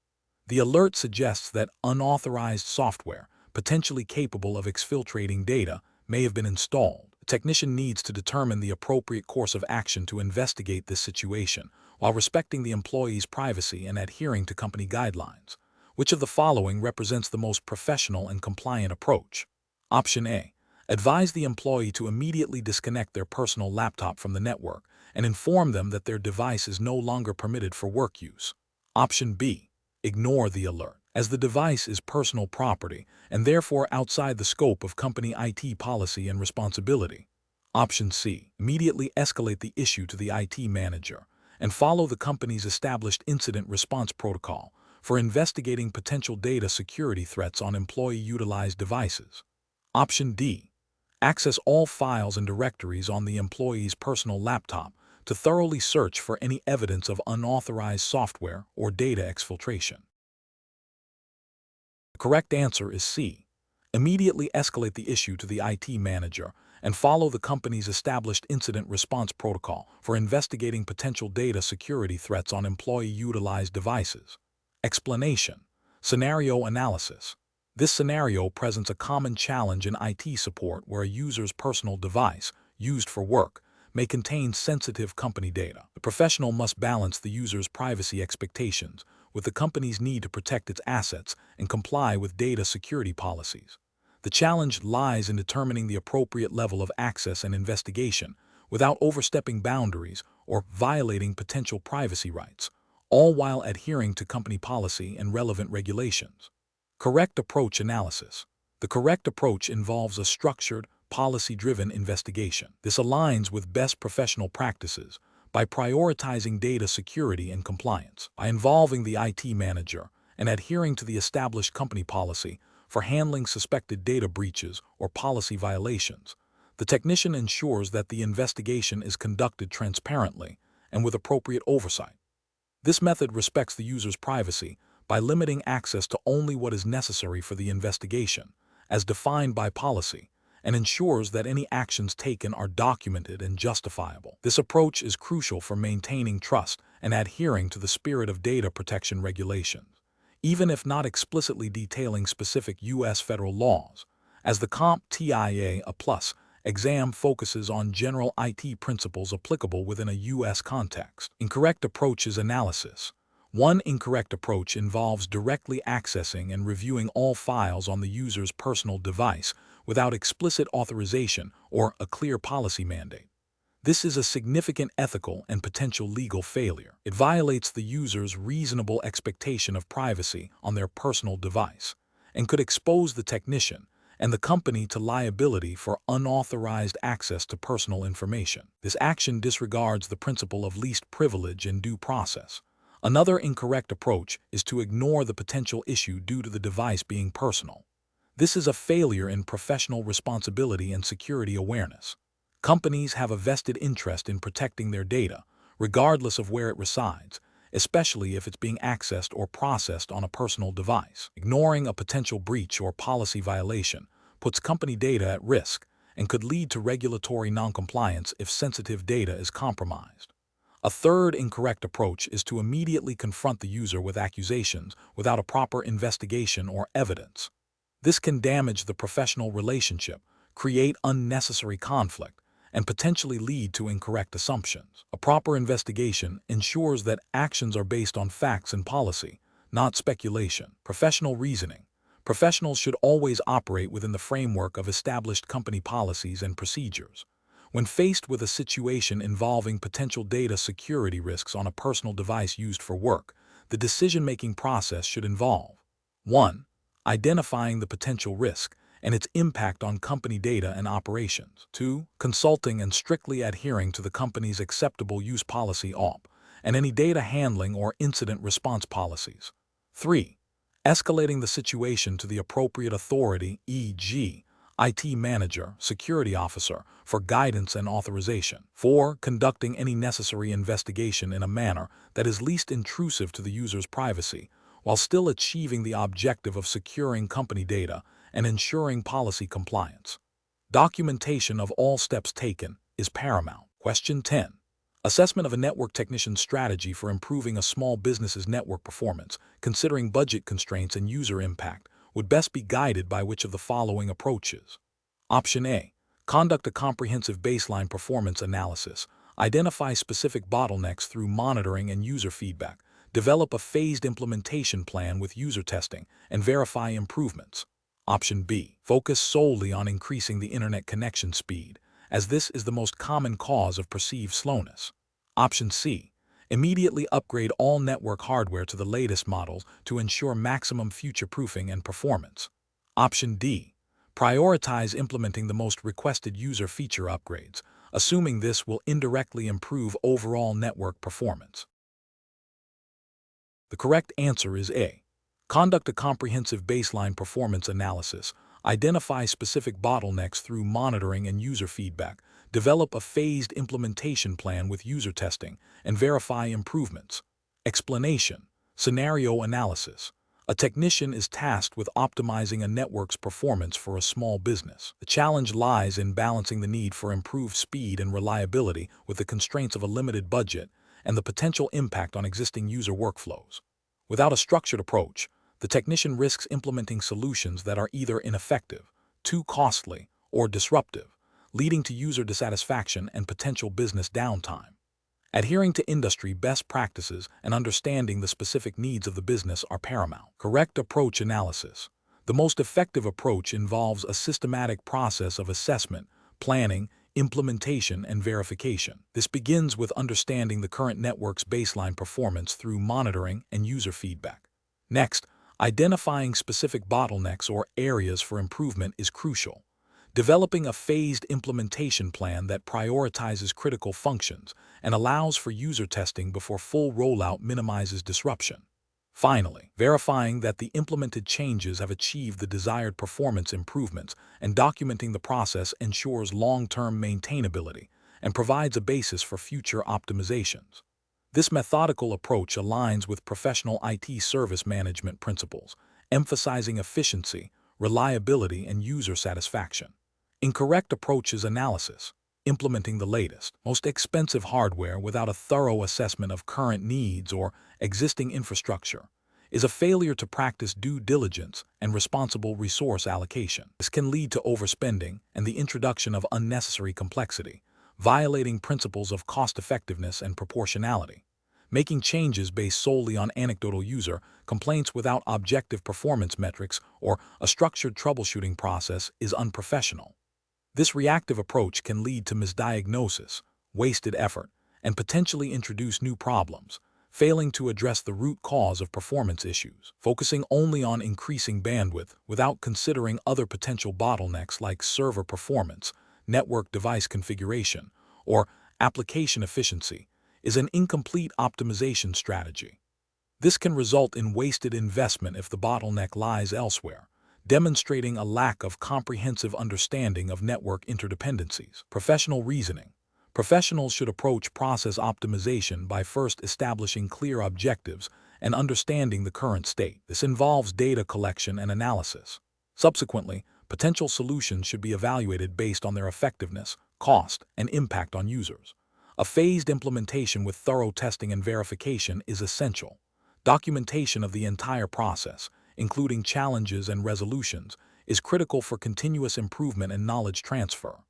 Speaker 1: The alert suggests that unauthorized software, potentially capable of exfiltrating data, may have been installed. The technician needs to determine the appropriate course of action to investigate this situation, while respecting the employee's privacy and adhering to company guidelines. Which of the following represents the most professional and compliant approach? Option A. Advise the employee to immediately disconnect their personal laptop from the network and inform them that their device is no longer permitted for work use. Option B. Ignore the alert, as the device is personal property and therefore outside the scope of company IT policy and responsibility. Option C. Immediately escalate the issue to the IT manager and follow the company's established incident response protocol for investigating potential data security threats on employee-utilized devices. Option D. Access all files and directories on the employee's personal laptop to thoroughly search for any evidence of unauthorized software or data exfiltration. The correct answer is C. Immediately escalate the issue to the IT manager and follow the company's established incident response protocol for investigating potential data security threats on employee-utilized devices. Explanation. Scenario analysis. This scenario presents a common challenge in IT support where a user's personal device, used for work, may contain sensitive company data. The professional must balance the user's privacy expectations with the company's need to protect its assets and comply with data security policies. The challenge lies in determining the appropriate level of access and investigation without overstepping boundaries or violating potential privacy rights, all while adhering to company policy and relevant regulations. Correct approach analysis. The correct approach involves a structured, policy-driven investigation. This aligns with best professional practices by prioritizing data security and compliance, by involving the IT manager and adhering to the established company policy for handling suspected data breaches or policy violations. The The technician ensures that the investigation is conducted transparently and with appropriate oversight. This method respects the user's privacy by limiting access to only what is necessary for the investigation, as defined by policy, and ensures that any actions taken are documented and justifiable. This approach is crucial for maintaining trust and adhering to the spirit of data protection regulations, even if not explicitly detailing specific U.S. federal laws, as the CompTIA A+ exam focuses on general IT principles applicable within a U.S. context. Incorrect approach is analysis. One incorrect approach involves directly accessing and reviewing all files on the user's personal device without explicit authorization or a clear policy mandate. This is a significant ethical and potential legal failure. It violates the user's reasonable expectation of privacy on their personal device and could expose the technician and the company to liability for unauthorized access to personal information. This action disregards the principle of least privilege and due process. Another incorrect approach is to ignore the potential issue due to the device being personal. This is a failure in professional responsibility and security awareness. Companies have a vested interest in protecting their data, regardless of where it resides, especially if it's being accessed or processed on a personal device. Ignoring a potential breach or policy violation puts company data at risk and could lead to regulatory noncompliance if sensitive data is compromised. A third incorrect approach is to immediately confront the user with accusations without a proper investigation or evidence. This can damage the professional relationship, create unnecessary conflict, and potentially lead to incorrect assumptions. A proper investigation ensures that actions are based on facts and policy, not speculation. Professional reasoning. Professionals should always operate within the framework of established company policies and procedures. When faced with a situation involving potential data security risks on a personal device used for work, the decision-making process should involve 1. Identifying the potential risk and its impact on company data and operations. 2. Consulting and strictly adhering to the company's acceptable use policy (OP) and any data handling or incident response policies. 3. Escalating the situation to the appropriate authority, e.g., IT manager, security officer, for guidance and authorization. 4. Conducting any necessary investigation in a manner that is least intrusive to the user's privacy, while still achieving the objective of securing company data and ensuring policy compliance. Documentation of all steps taken is paramount. Question 10. Assessment of a network technician's strategy for improving a small business's network performance, considering budget constraints and user impact, would best be guided by which of the following approaches? Option A. Conduct a comprehensive baseline performance analysis. Identify specific bottlenecks through monitoring and user feedback. Develop a phased implementation plan with user testing and verify improvements. Option B. Focus solely on increasing the internet connection speed, as this is the most common cause of perceived slowness. Option C. Immediately upgrade all network hardware to the latest models to ensure maximum future-proofing and performance. Option D. Prioritize implementing the most requested user feature upgrades, assuming this will indirectly improve overall network performance. The correct answer is A. Conduct a comprehensive baseline performance analysis. Identify specific bottlenecks through monitoring and user feedback. Develop a phased implementation plan with user testing and verify improvements. Explanation. Scenario analysis. A technician is tasked with optimizing a network's performance for a small business. The challenge lies in balancing the need for improved speed and reliability with the constraints of a limited budget and the potential impact on existing user workflows. Without a structured approach, the technician risks implementing solutions that are either ineffective, too costly, or disruptive, leading to user dissatisfaction and potential business downtime. Adhering to industry best practices and understanding the specific needs of the business are paramount. Correct approach analysis. The most effective approach involves a systematic process of assessment, planning, implementation, and verification. This begins with understanding the current network's baseline performance through monitoring and user feedback. Next, identifying specific bottlenecks or areas for improvement is crucial. Developing a phased implementation plan that prioritizes critical functions and allows for user testing before full rollout minimizes disruption. Finally, verifying that the implemented changes have achieved the desired performance improvements and documenting the process ensures long-term maintainability and provides a basis for future optimizations. This methodical approach aligns with professional IT service management principles, emphasizing efficiency, reliability, and user satisfaction. Incorrect approach is analysis, implementing the latest, most expensive hardware without a thorough assessment of current needs or existing infrastructure, is a failure to practice due diligence and responsible resource allocation. This can lead to overspending and the introduction of unnecessary complexity, violating principles of cost-effectiveness and proportionality. Making changes based solely on anecdotal user complaints without objective performance metrics or a structured troubleshooting process is unprofessional. This reactive approach can lead to misdiagnosis, wasted effort, and potentially introduce new problems, failing to address the root cause of performance issues. Focusing only on increasing bandwidth without considering other potential bottlenecks like server performance, network device configuration, or application efficiency is an incomplete optimization strategy. This can result in wasted investment if the bottleneck lies elsewhere, demonstrating a lack of comprehensive understanding of network interdependencies. Professional reasoning. Professionals should approach process optimization by first establishing clear objectives and understanding the current state. This involves data collection and analysis. Subsequently, potential solutions should be evaluated based on their effectiveness, cost, and impact on users. A phased implementation with thorough testing and verification is essential. Documentation of the entire process, including challenges and resolutions, is critical for continuous improvement and knowledge transfer.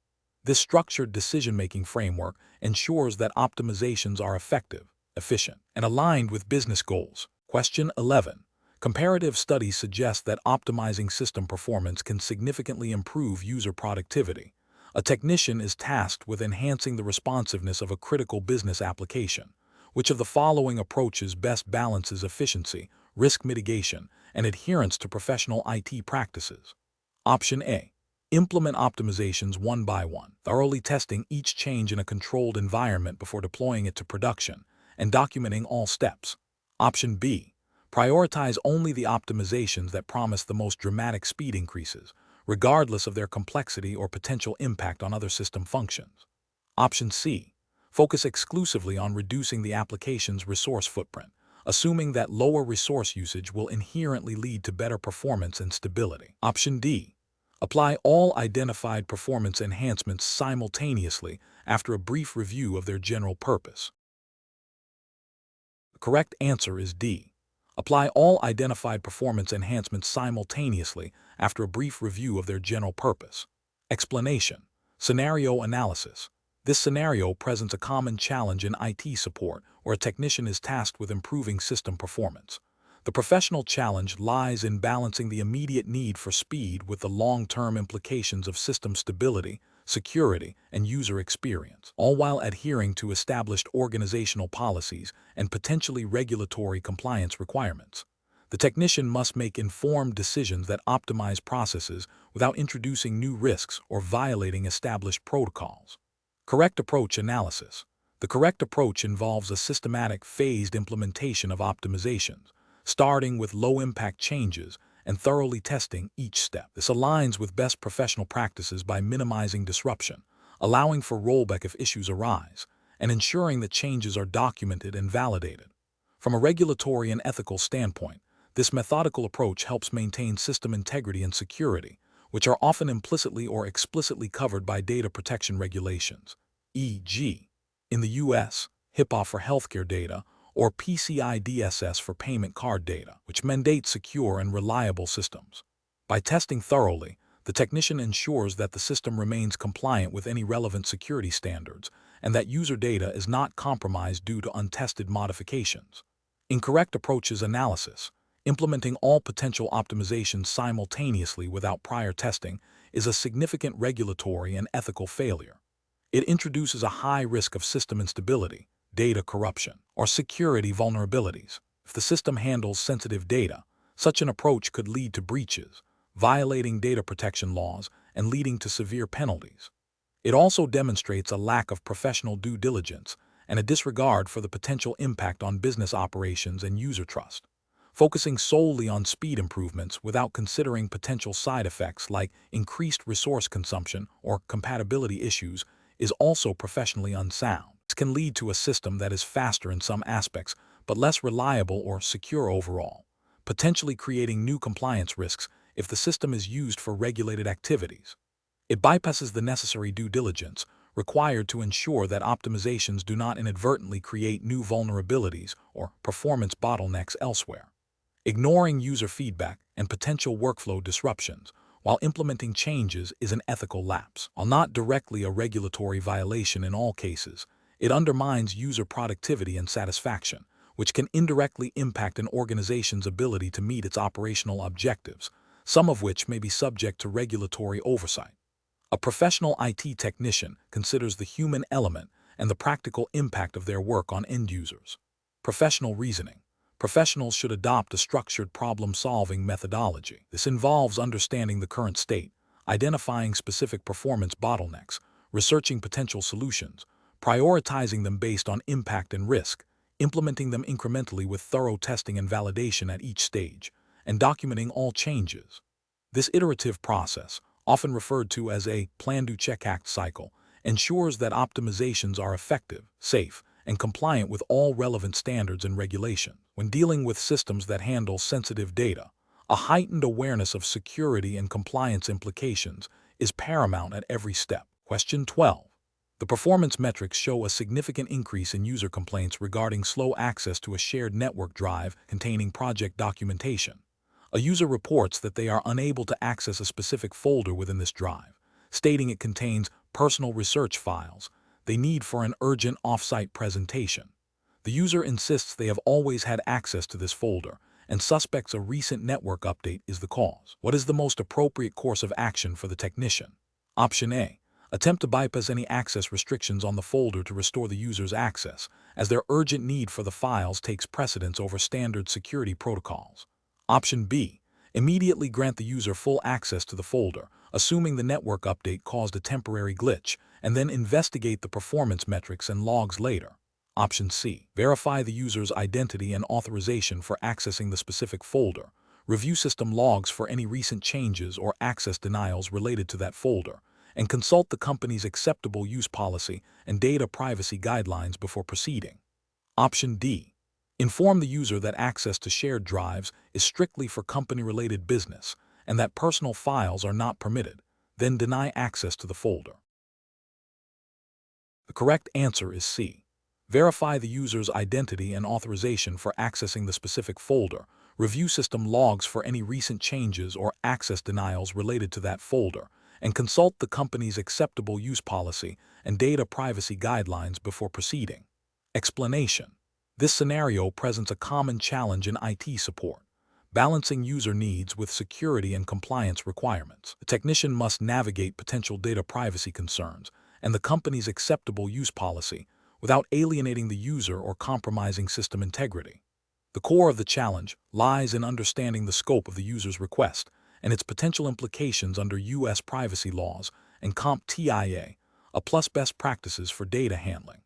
Speaker 1: This structured decision-making framework ensures that optimizations are effective, efficient, and aligned with business goals. Question 11. Comparative studies suggest that optimizing system performance can significantly improve user productivity. A technician is tasked with enhancing the responsiveness of a critical business application. Which of the following approaches best balances efficiency, risk mitigation, and adherence to professional IT practices? Option A. Implement optimizations one by one, thoroughly testing each change in a controlled environment before deploying it to production, and documenting all steps. Option B. Prioritize only the optimizations that promise the most dramatic speed increases, regardless of their complexity or potential impact on other system functions. Option C. Focus exclusively on reducing the application's resource footprint, assuming that lower resource usage will inherently lead to better performance and stability. Option D. Apply all identified performance enhancements simultaneously after a brief review of their general purpose. The correct answer is D. Apply all identified performance enhancements simultaneously after a brief review of their general purpose. Explanation. Scenario analysis. This scenario presents a common challenge in IT support where a technician is tasked with improving system performance. The professional challenge lies in balancing the immediate need for speed with the long-term implications of system stability, security, and user experience, all while adhering to established organizational policies and potentially regulatory compliance requirements. The technician must make informed decisions that optimize processes without introducing new risks or violating established protocols. Correct approach analysis. The correct approach involves a systematic, phased implementation of optimizations, starting with low-impact changes and thoroughly testing each step. This aligns with best professional practices by minimizing disruption, allowing for rollback if issues arise, and ensuring that changes are documented and validated. From a regulatory and ethical standpoint, this methodical approach helps maintain system integrity and security, which are often implicitly or explicitly covered by data protection regulations, e.g., in the U.S., HIPAA for healthcare data, or PCI DSS for payment card data, which mandate secure and reliable systems. By testing thoroughly, the technician ensures that the system remains compliant with any relevant security standards and that user data is not compromised due to untested modifications. Incorrect approaches analysis. Implementing all potential optimizations simultaneously without prior testing is a significant regulatory and ethical failure. It introduces a high risk of system instability, data corruption, or security vulnerabilities. If the system handles sensitive data, such an approach could lead to breaches, violating data protection laws and leading to severe penalties. It also demonstrates a lack of professional due diligence and a disregard for the potential impact on business operations and user trust. Focusing solely on speed improvements without considering potential side effects like increased resource consumption or compatibility issues is also professionally unsound. This can lead to a system that is faster in some aspects but less reliable or secure overall, potentially creating new compliance risks if the system is used for regulated activities. It bypasses the necessary due diligence required to ensure that optimizations do not inadvertently create new vulnerabilities or performance bottlenecks elsewhere. Ignoring user feedback and potential workflow disruptions while implementing changes is an ethical lapse. While not directly a regulatory violation in all cases, it undermines user productivity and satisfaction, which can indirectly impact an organization's ability to meet its operational objectives, some of which may be subject to regulatory oversight. A professional IT technician considers the human element and the practical impact of their work on end users. Professional reasoning. Professionals should adopt a structured problem-solving methodology. This involves understanding the current state, identifying specific performance bottlenecks, researching potential solutions, prioritizing them based on impact and risk, implementing them incrementally with thorough testing and validation at each stage, and documenting all changes. This iterative process, often referred to as a plan-do-check-act cycle, ensures that optimizations are effective, safe, and compliant with all relevant standards and regulations. When dealing with systems that handle sensitive data, a heightened awareness of security and compliance implications is paramount at every step. Question 12. The performance metrics show a significant increase in user complaints regarding slow access to a shared network drive containing project documentation. A user reports that they are unable to access a specific folder within this drive, stating it contains personal research files they need for an urgent off-site presentation. The user insists they have always had access to this folder and suspects a recent network update is the cause. What is the most appropriate course of action for the technician? Option A. Attempt to bypass any access restrictions on the folder to restore the user's access, as their urgent need for the files takes precedence over standard security protocols. Option B. Immediately grant the user full access to the folder, assuming the network update caused a temporary glitch, and then investigate the performance metrics and logs later. Option C. Verify the user's identity and authorization for accessing the specific folder. Review system logs for any recent changes or access denials related to that folder, and consult the company's acceptable use policy and data privacy guidelines before proceeding. Option D. Inform the user that access to shared drives is strictly for company-related business and that personal files are not permitted, then deny access to the folder. The correct answer is C. Verify the user's identity and authorization for accessing the specific folder. Review system logs for any recent changes or access denials related to that folder, and consult the company's acceptable use policy and data privacy guidelines before proceeding. Explanation. This scenario presents a common challenge in IT support, balancing user needs with security and compliance requirements. The technician must navigate potential data privacy concerns and the company's acceptable use policy without alienating the user or compromising system integrity. The core of the challenge lies in understanding the scope of the user's request and its potential implications under U.S. privacy laws and CompTIA, a plus best practices for data handling.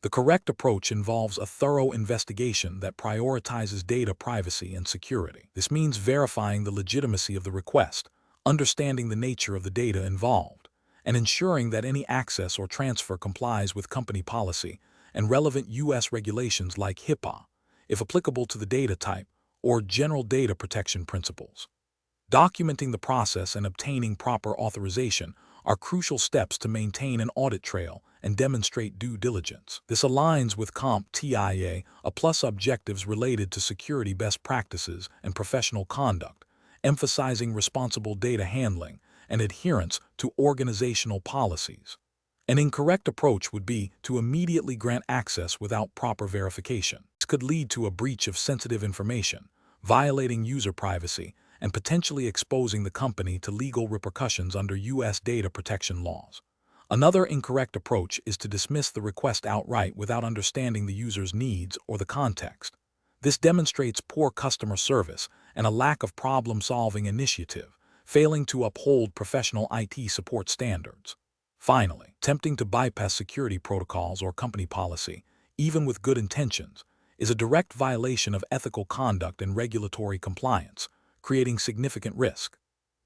Speaker 1: The correct approach involves a thorough investigation that prioritizes data privacy and security. This means verifying the legitimacy of the request, understanding the nature of the data involved, and ensuring that any access or transfer complies with company policy and relevant U.S. regulations like HIPAA, if applicable to the data type, or general data protection principles. Documenting the process and obtaining proper authorization are crucial steps to maintain an audit trail and demonstrate due diligence. This aligns with CompTIA, a plus objectives related to security best practices and professional conduct, emphasizing responsible data handling and adherence to organizational policies. An incorrect approach would be to immediately grant access without proper verification. This could lead to a breach of sensitive information, violating user privacy, and potentially exposing the company to legal repercussions under U.S. data protection laws. Another incorrect approach is to dismiss the request outright without understanding the user's needs or the context. This demonstrates poor customer service and a lack of problem-solving initiative, failing to uphold professional IT support standards. Finally, attempting to bypass security protocols or company policy, even with good intentions, is a direct violation of ethical conduct and regulatory compliance, creating significant risk.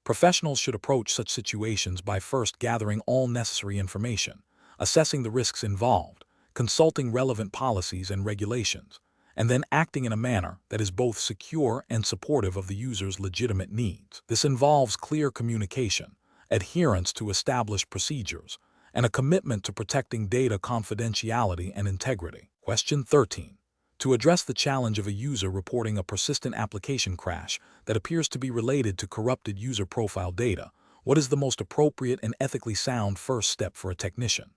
Speaker 1: Professionals should approach such situations by first gathering all necessary information, assessing the risks involved, consulting relevant policies and regulations, and then acting in a manner that is both secure and supportive of the user's legitimate needs. This involves clear communication, adherence to established procedures, and a commitment to protecting data confidentiality and integrity. Question 13. To address the challenge of a user reporting a persistent application crash that appears to be related to corrupted user profile data, what is the most appropriate and ethically sound first step for a technician?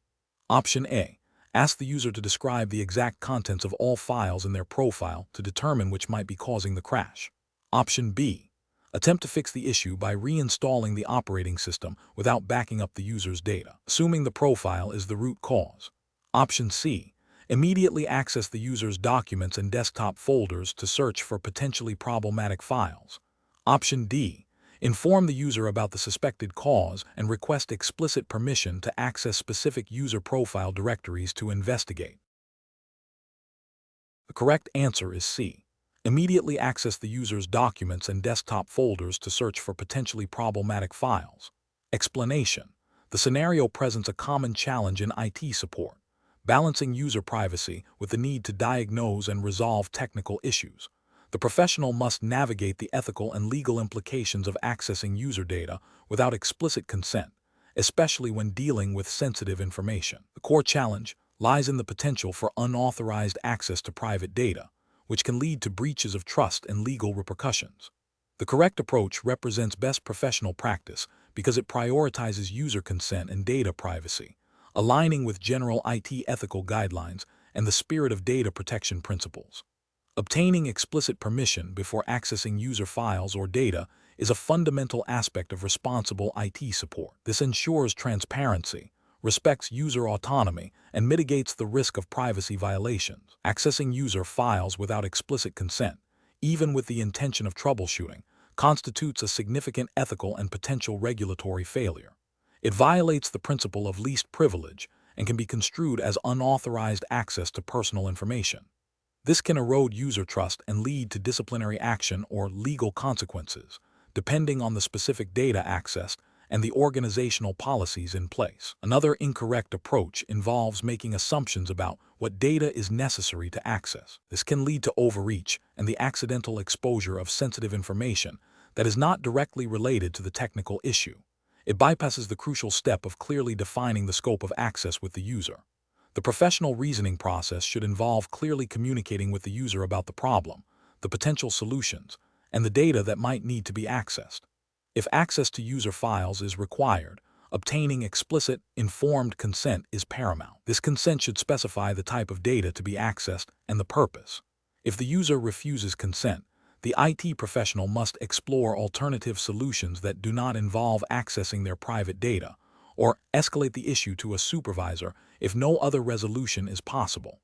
Speaker 1: Option A. Ask the user to describe the exact contents of all files in their profile to determine which might be causing the crash. Option B. Attempt to fix the issue by reinstalling the operating system without backing up the user's data, assuming the profile is the root cause. Option C. Immediately access the user's documents and desktop folders to search for potentially problematic files. Option D. Inform the user about the suspected cause and request explicit permission to access specific user profile directories to investigate. The correct answer is C. Immediately access the user's documents and desktop folders to search for potentially problematic files. Explanation. The scenario presents a common challenge in IT support, balancing user privacy with the need to diagnose and resolve technical issues. The professional must navigate the ethical and legal implications of accessing user data without explicit consent, especially when dealing with sensitive information. The core challenge lies in the potential for unauthorized access to private data, which can lead to breaches of trust and legal repercussions. The correct approach represents best professional practice because it prioritizes user consent and data privacy, aligning with general IT ethical guidelines and the spirit of data protection principles. Obtaining explicit permission before accessing user files or data is a fundamental aspect of responsible IT support. This ensures transparency, respects user autonomy, and mitigates the risk of privacy violations. Accessing user files without explicit consent, even with the intention of troubleshooting, constitutes a significant ethical and potential regulatory failure. It violates the principle of least privilege and can be construed as unauthorized access to personal information. This can erode user trust and lead to disciplinary action or legal consequences, depending on the specific data accessed and the organizational policies in place. Another incorrect approach involves making assumptions about what data is necessary to access. This can lead to overreach and the accidental exposure of sensitive information that is not directly related to the technical issue. It bypasses the crucial step of clearly defining the scope of access with the user. The professional reasoning process should involve clearly communicating with the user about the problem, the potential solutions, and the data that might need to be accessed. If access to user files is required, obtaining explicit, informed consent is paramount. This consent should specify the type of data to be accessed and the purpose. If the user refuses consent, the IT professional must explore alternative solutions that do not involve accessing their private data, or escalate the issue to a supervisor if no other resolution is possible.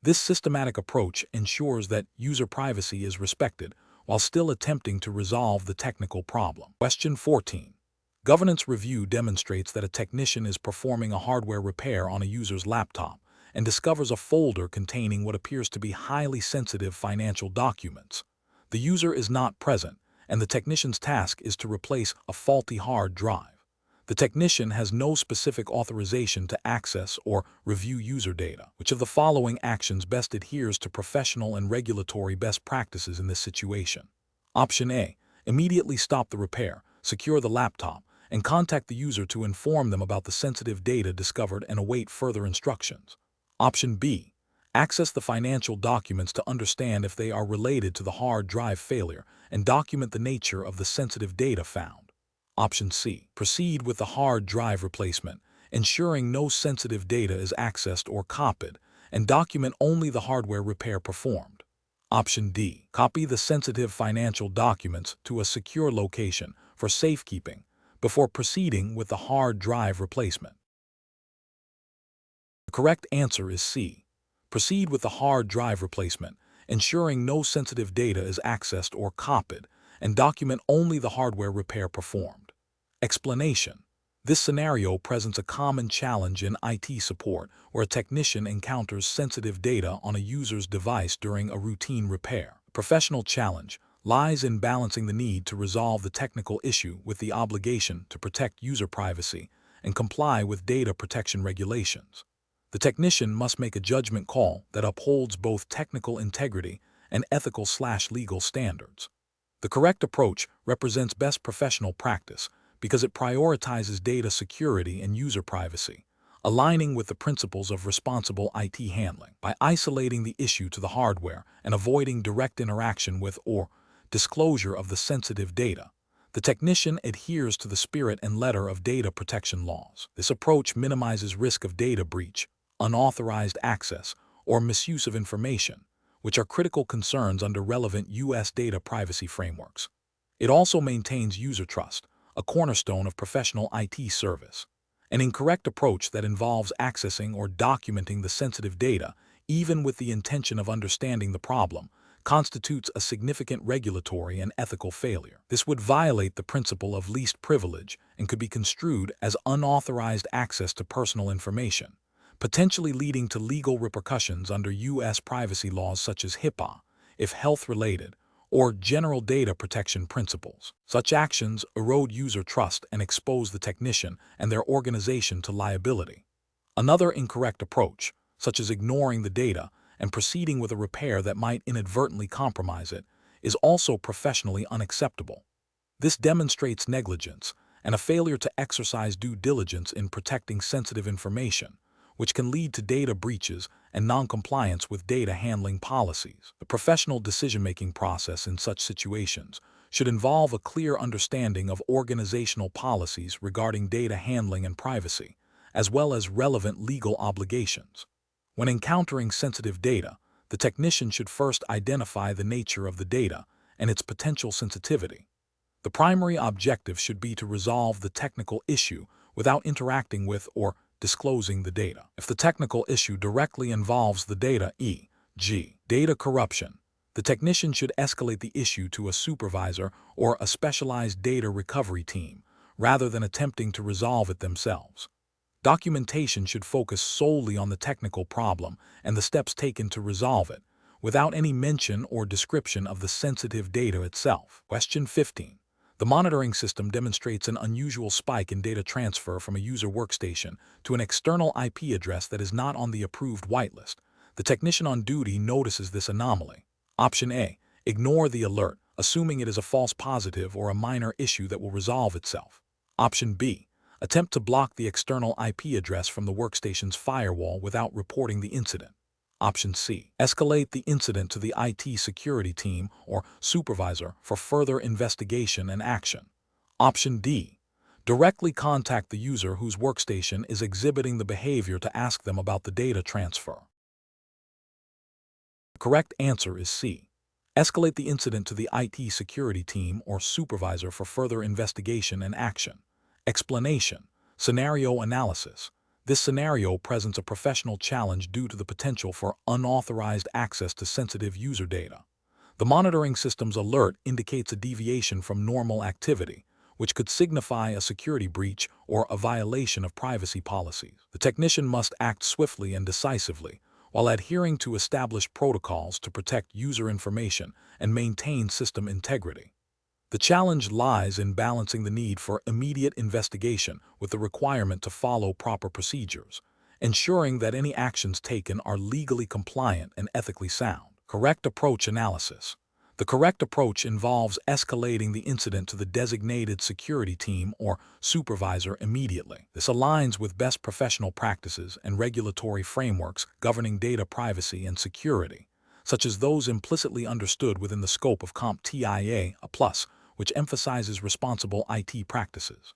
Speaker 1: This systematic approach ensures that user privacy is respected while still attempting to resolve the technical problem. Question 14. Governance review demonstrates that a technician is performing a hardware repair on a user's laptop and discovers a folder containing what appears to be highly sensitive financial documents. The user is not present, and the technician's task is to replace a faulty hard drive. The technician has no specific authorization to access or review user data. Which of the following actions best adheres to professional and regulatory best practices in this situation? Option A. Immediately stop the repair, secure the laptop, and contact the user to inform them about the sensitive data discovered and await further instructions. Option B. Access the financial documents to understand if they are related to the hard drive failure and document the nature of the sensitive data found. Option C. Proceed with the hard drive replacement, ensuring no sensitive data is accessed or copied, and document only the hardware repair performed. Option D. Copy the sensitive financial documents to a secure location for safekeeping before proceeding with the hard drive replacement. The correct answer is C. Proceed with the hard drive replacement, ensuring no sensitive data is accessed or copied, and document only the hardware repair performed. Explanation. This scenario presents a common challenge in IT support where a technician encounters sensitive data on a user's device during a routine repair. The professional challenge lies in balancing the need to resolve the technical issue with the obligation to protect user privacy and comply with data protection regulations. The technician must make a judgment call that upholds both technical integrity and ethical/legal standards. The correct approach represents best professional practice because it prioritizes data security and user privacy, aligning with the principles of responsible IT handling. By isolating the issue to the hardware and avoiding direct interaction with or disclosure of the sensitive data, the technician adheres to the spirit and letter of data protection laws. This approach minimizes risk of data breach, unauthorized access, or misuse of information, which are critical concerns under relevant U.S. data privacy frameworks. It also maintains user trust, a cornerstone of professional IT service. An incorrect approach that involves accessing or documenting the sensitive data, even with the intention of understanding the problem, constitutes a significant regulatory and ethical failure. This would violate the principle of least privilege and could be construed as unauthorized access to personal information, potentially leading to legal repercussions under U.S. privacy laws such as HIPAA, if health-related, or general data protection principles. Such actions erode user trust and expose the technician and their organization to liability. Another incorrect approach, such as ignoring the data and proceeding with a repair that might inadvertently compromise it, is also professionally unacceptable. This demonstrates negligence and a failure to exercise due diligence in protecting sensitive information, which can lead to data breaches and noncompliance with data handling policies. The professional decision-making process in such situations should involve a clear understanding of organizational policies regarding data handling and privacy, as well as relevant legal obligations. When encountering sensitive data, the technician should first identify the nature of the data and its potential sensitivity. The primary objective should be to resolve the technical issue without interacting with or disclosing the data. If the technical issue directly involves the data, e.g., data corruption, the technician should escalate the issue to a supervisor or a specialized data recovery team, rather than attempting to resolve it themselves. Documentation should focus solely on the technical problem and the steps taken to resolve it, without any mention or description of the sensitive data itself. Question 15. The monitoring system demonstrates an unusual spike in data transfer from a user workstation to an external IP address that is not on the approved whitelist. The technician on duty notices this anomaly. Option A. Ignore the alert, assuming it is a false positive or a minor issue that will resolve itself. Option B. Attempt to block the external IP address from the workstation's firewall without reporting the incident. Option C. Escalate the incident to the IT security team or supervisor for further investigation and action. Option D. Directly contact the user whose workstation is exhibiting the behavior to ask them about the data transfer. The correct answer is C. Escalate the incident to the IT security team or supervisor for further investigation and action. Explanation. Scenario analysis. This scenario presents a professional challenge due to the potential for unauthorized access to sensitive user data. The monitoring system's alert indicates a deviation from normal activity, which could signify a security breach or a violation of privacy policies. The technician must act swiftly and decisively, while adhering to established protocols to protect user information and maintain system integrity. The challenge lies in balancing the need for immediate investigation with the requirement to follow proper procedures, ensuring that any actions taken are legally compliant and ethically sound. Correct approach analysis. The correct approach involves escalating the incident to the designated security team or supervisor immediately. This aligns with best professional practices and regulatory frameworks governing data privacy and security, such as those implicitly understood within the scope of CompTIA, which emphasizes responsible IT practices.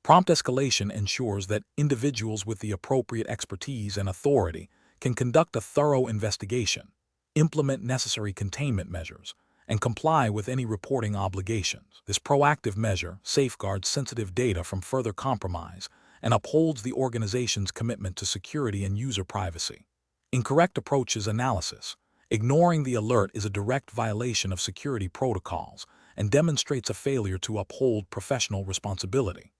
Speaker 1: Prompt escalation ensures that individuals with the appropriate expertise and authority can conduct a thorough investigation, implement necessary containment measures, and comply with any reporting obligations. This proactive measure safeguards sensitive data from further compromise and upholds the organization's commitment to security and user privacy. Incorrect approaches analysis. Ignoring the alert is a direct violation of security protocols and demonstrates a failure to uphold professional responsibility.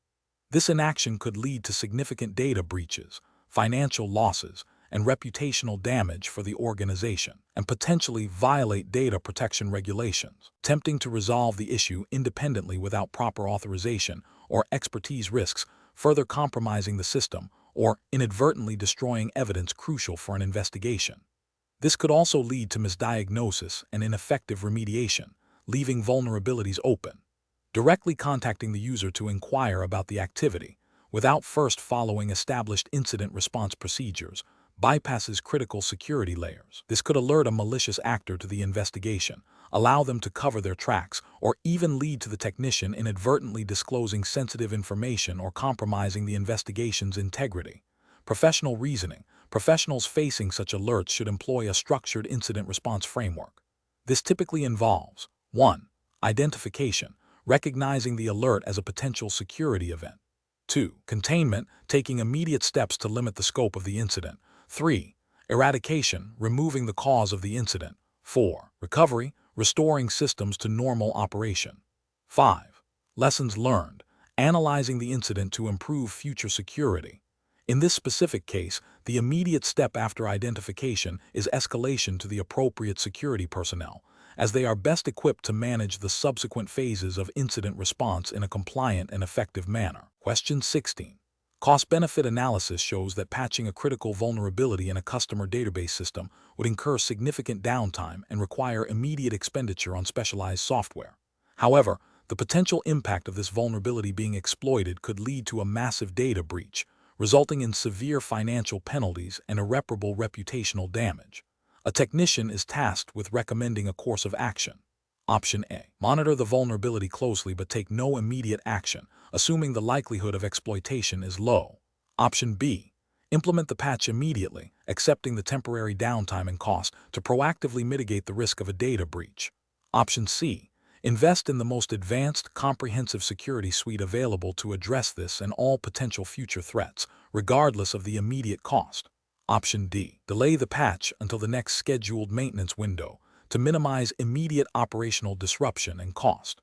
Speaker 1: This inaction could lead to significant data breaches, financial losses, and reputational damage for the organization, and potentially violate data protection regulations. Attempting to resolve the issue independently without proper authorization or expertise risks further compromising the system or inadvertently destroying evidence crucial for an investigation. This could also lead to misdiagnosis and ineffective remediation, leaving vulnerabilities open. Directly contacting the user to inquire about the activity, without first following established incident response procedures, bypasses critical security layers. This could alert a malicious actor to the investigation, allow them to cover their tracks, or even lead to the technician inadvertently disclosing sensitive information or compromising the investigation's integrity. Professional reasoning. Professionals facing such alerts should employ a structured incident response framework. This typically involves 1. Identification, recognizing the alert as a potential security event. 2. Containment, taking immediate steps to limit the scope of the incident. 3. Eradication, removing the cause of the incident. 4. Recovery, restoring systems to normal operation. 5. Lessons learned, analyzing the incident to improve future security. In this specific case, the immediate step after identification is escalation to the appropriate security personnel, as they are best equipped to manage the subsequent phases of incident response in a compliant and effective manner. Question 16. Cost-benefit analysis shows that patching a critical vulnerability in a customer database system would incur significant downtime and require immediate expenditure on specialized software. However, the potential impact of this vulnerability being exploited could lead to a massive data breach, resulting in severe financial penalties and irreparable reputational damage. A technician is tasked with recommending a course of action. Option A. Monitor the vulnerability closely but take no immediate action, assuming the likelihood of exploitation is low. Option B. Implement the patch immediately, accepting the temporary downtime and cost to proactively mitigate the risk of a data breach. Option C. Invest in the most advanced, comprehensive security suite available to address this and all potential future threats, regardless of the immediate cost. Option D. Delay the patch until the next scheduled maintenance window to minimize immediate operational disruption and cost.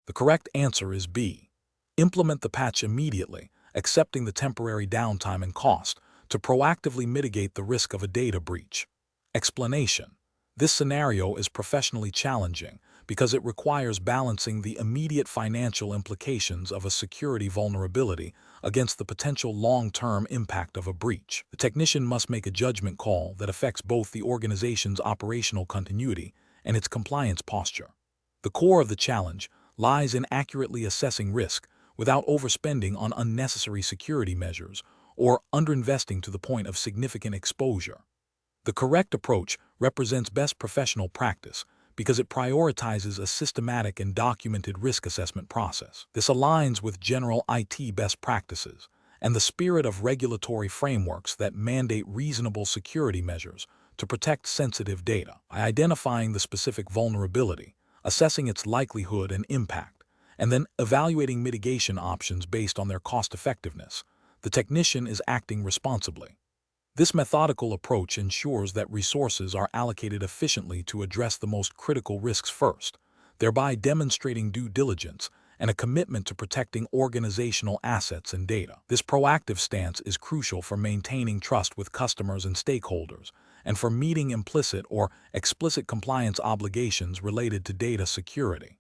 Speaker 1: The correct answer is B. Implement the patch immediately, accepting the temporary downtime and cost to proactively mitigate the risk of a data breach. Explanation. This scenario is professionally challenging because it requires balancing the immediate financial implications of a security vulnerability against the potential long-term impact of a breach. The technician must make a judgment call that affects both the organization's operational continuity and its compliance posture. The core of the challenge lies in accurately assessing risk without overspending on unnecessary security measures or underinvesting to the point of significant exposure. The correct approach represents best professional practice because it prioritizes a systematic and documented risk assessment process. This aligns with general IT best practices and the spirit of regulatory frameworks that mandate reasonable security measures to protect sensitive data. By identifying the specific vulnerability, assessing its likelihood and impact, and then evaluating mitigation options based on their cost-effectiveness, the technician is acting responsibly. This methodical approach ensures that resources are allocated efficiently to address the most critical risks first, thereby demonstrating due diligence and a commitment to protecting organizational assets and data. This proactive stance is crucial for maintaining trust with customers and stakeholders, and for meeting implicit or explicit compliance obligations related to data security.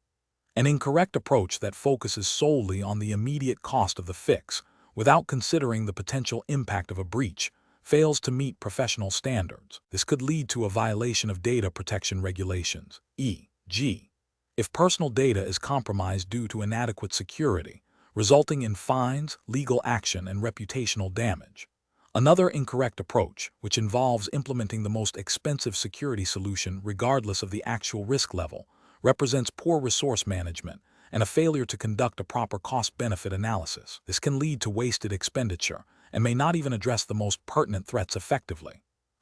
Speaker 1: An incorrect approach that focuses solely on the immediate cost of the fix, without considering the potential impact of a breach, fails to meet professional standards. This could lead to a violation of data protection regulations, e.g., if personal data is compromised due to inadequate security, resulting in fines, legal action, and reputational damage. Another incorrect approach, which involves implementing the most expensive security solution regardless of the actual risk level, represents poor resource management and a failure to conduct a proper cost-benefit analysis. This can lead to wasted expenditure and may not even address the most pertinent threats effectively.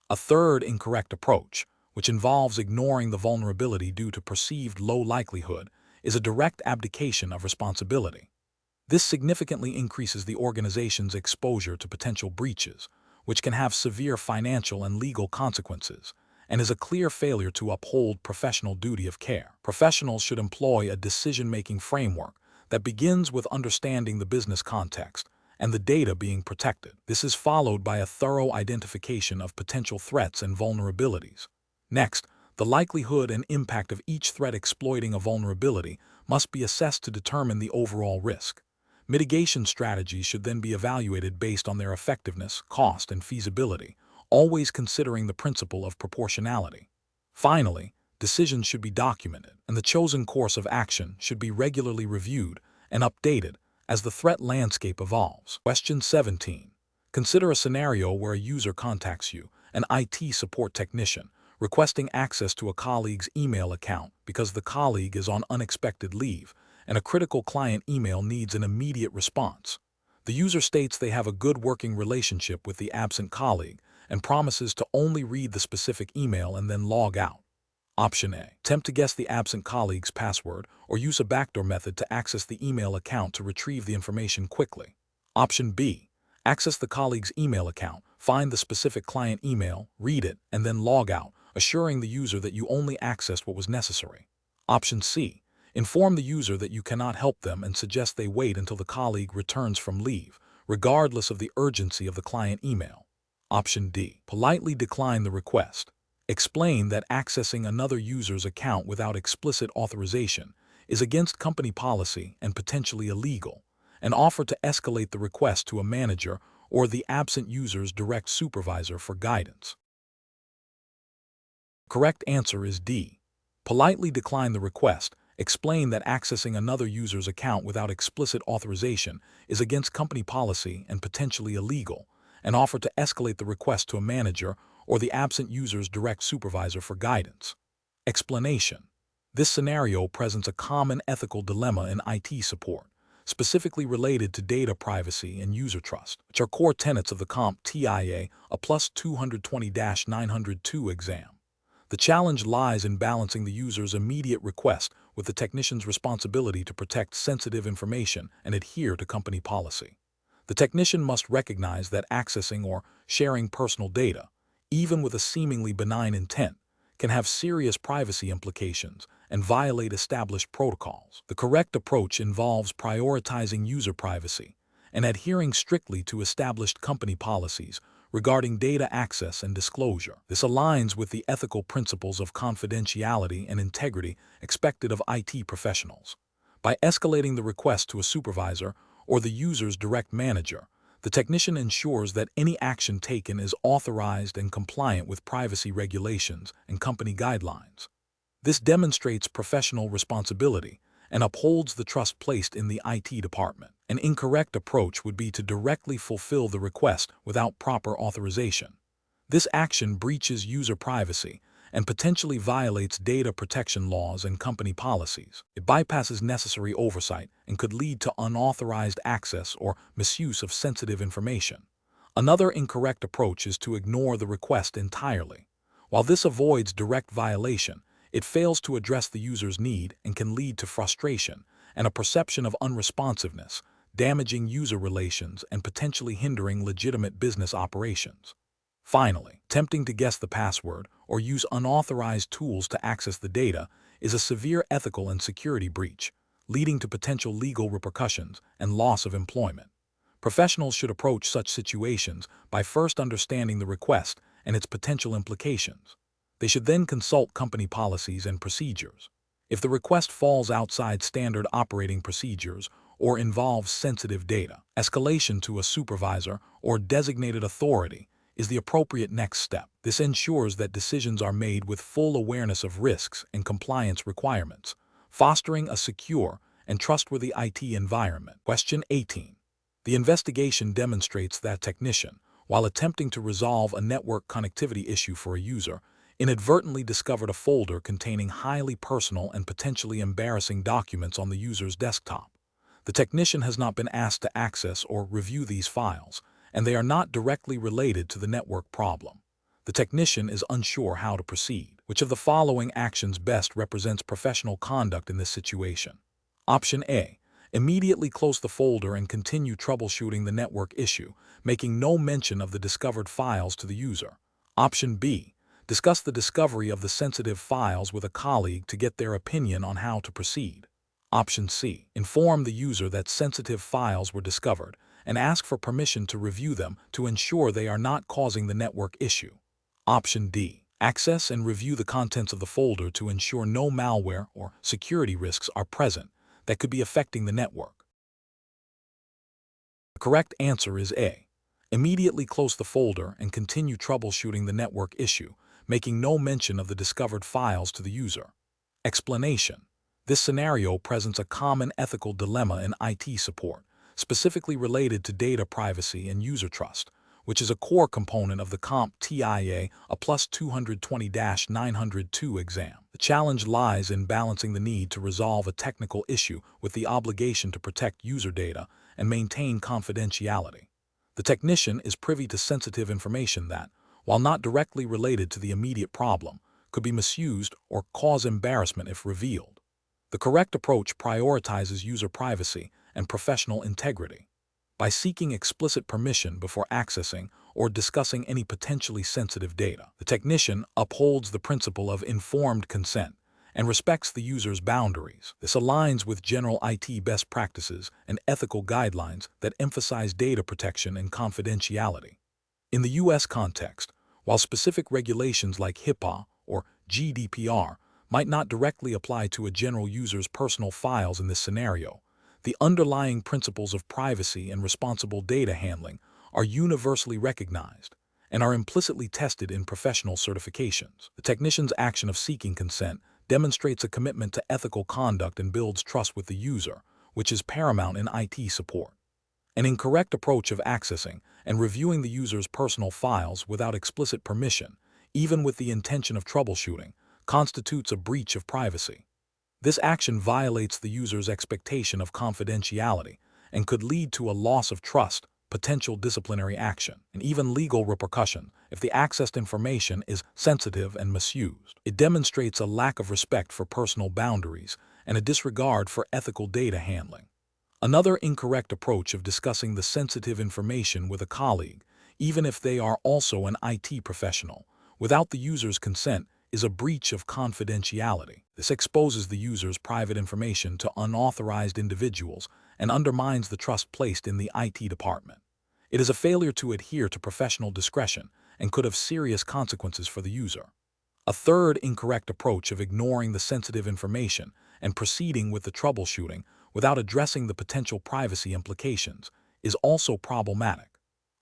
Speaker 1: A third incorrect approach, which involves ignoring the vulnerability due to perceived low likelihood, is a direct abdication of responsibility. This significantly increases the organization's exposure to potential breaches, which can have severe financial and legal consequences, and is a clear failure to uphold professional duty of care. Professionals should employ a decision-making framework that begins with understanding the business context and the data being protected. This is followed by a thorough identification of potential threats and vulnerabilities. Next, the likelihood and impact of each threat exploiting a vulnerability must be assessed to determine the overall risk. Mitigation strategies should then be evaluated based on their effectiveness, cost, and feasibility, always considering the principle of proportionality. Finally, decisions should be documented, and the chosen course of action should be regularly reviewed and updated as the threat landscape evolves. Question 17. Consider a scenario where a user contacts you, an IT support technician, requesting access to a colleague's email account because the colleague is on unexpected leave and a critical client email needs an immediate response. The user states they have a good working relationship with the absent colleague and promises to only read the specific email and then log out. Option A. Attempt to guess the absent colleague's password or use a backdoor method to access the email account to retrieve the information quickly. Option B. Access the colleague's email account, find the specific client email, read it, and then log out, assuring the user that you only accessed what was necessary. Option C. Inform the user that you cannot help them and suggest they wait until the colleague returns from leave, regardless of the urgency of the client email. Option D. Politely decline the request. Explain that accessing another user's account without explicit authorization is against company policy and potentially illegal, and offer to escalate the request to a manager or the absent user's direct supervisor for guidance. Correct answer is D. Politely decline the request. Explain that accessing another user's account without explicit authorization is against company policy and potentially illegal, and offer to escalate the request to a manager or the absent user's direct supervisor for guidance. Explanation. This scenario presents a common ethical dilemma in IT support, specifically related to data privacy and user trust, which are core tenets of the CompTIA, a plus 220-902 exam. The challenge lies in balancing the user's immediate request with the technician's responsibility to protect sensitive information and adhere to company policy. The technician must recognize that accessing or sharing personal data, even with a seemingly benign intent, can have serious privacy implications and violate established protocols. The correct approach involves prioritizing user privacy and adhering strictly to established company policies regarding data access and disclosure. This aligns with the ethical principles of confidentiality and integrity expected of IT professionals. By escalating the request to a supervisor or the user's direct manager, the technician ensures that any action taken is authorized and compliant with privacy regulations and company guidelines. This demonstrates professional responsibility and upholds the trust placed in the IT department. An incorrect approach would be to directly fulfill the request without proper authorization. This action breaches user privacy and potentially violates data protection laws and company policies. It bypasses necessary oversight and could lead to unauthorized access or misuse of sensitive information. Another incorrect approach is to ignore the request entirely. While this avoids direct violation, it fails to address the user's need and can lead to frustration and a perception of unresponsiveness, damaging user relations and potentially hindering legitimate business operations. Finally, attempting to guess the password or use unauthorized tools to access the data is a severe ethical and security breach, leading to potential legal repercussions and loss of employment. Professionals should approach such situations by first understanding the request and its potential implications. They should then consult company policies and procedures. If the request falls outside standard operating procedures or involves sensitive data, escalation to a supervisor or designated authority is the appropriate next step. This ensures that decisions are made with full awareness of risks and compliance requirements, fostering a secure and trustworthy IT environment. Question 18. The investigation demonstrates that technician, while attempting to resolve a network connectivity issue for a user, inadvertently discovered a folder containing highly personal and potentially embarrassing documents on the user's desktop. The technician has not been asked to access or review these files, and they are not directly related to the network problem. The technician is unsure how to proceed. Which of the following actions best represents professional conduct in this situation? Option A. Immediately close the folder and continue troubleshooting the network issue, making no mention of the discovered files to the user. Option B. Discuss the discovery of the sensitive files with a colleague to get their opinion on how to proceed. Option C. Inform the user that sensitive files were discovered and ask for permission to review them to ensure they are not causing the network issue. Option D. Access and review the contents of the folder to ensure no malware or security risks are present that could be affecting the network. The correct answer is A. Immediately close the folder and continue troubleshooting the network issue, making no mention of the discovered files to the user. Explanation. This scenario presents a common ethical dilemma in IT support, specifically related to data privacy and user trust, which is a core component of the CompTIA, a plus 220-902 exam. The challenge lies in balancing the need to resolve a technical issue with the obligation to protect user data and maintain confidentiality. The technician is privy to sensitive information that, while not directly related to the immediate problem, could be misused or cause embarrassment if revealed. The correct approach prioritizes user privacy and professional integrity. By seeking explicit permission before accessing or discussing any potentially sensitive data, the technician upholds the principle of informed consent and respects the user's boundaries. This aligns with general IT best practices and ethical guidelines that emphasize data protection and confidentiality. In the U.S. context, while specific regulations like HIPAA or GDPR might not directly apply to a general user's personal files in this scenario, the underlying principles of privacy and responsible data handling are universally recognized and are implicitly tested in professional certifications. The technician's action of seeking consent demonstrates a commitment to ethical conduct and builds trust with the user, which is paramount in IT support. An incorrect approach of accessing and reviewing the user's personal files without explicit permission, even with the intention of troubleshooting, constitutes a breach of privacy. This action violates the user's expectation of confidentiality and could lead to a loss of trust, potential disciplinary action, and even legal repercussion if the accessed information is sensitive and misused. It demonstrates a lack of respect for personal boundaries and a disregard for ethical data handling. Another incorrect approach of discussing the sensitive information with a colleague, even if they are also an IT professional, without the user's consent, is a breach of confidentiality. This exposes the user's private information to unauthorized individuals and undermines the trust placed in the IT department. It is a failure to adhere to professional discretion and could have serious consequences for the user. A third incorrect approach of ignoring the sensitive information and proceeding with the troubleshooting without addressing the potential privacy implications is also problematic.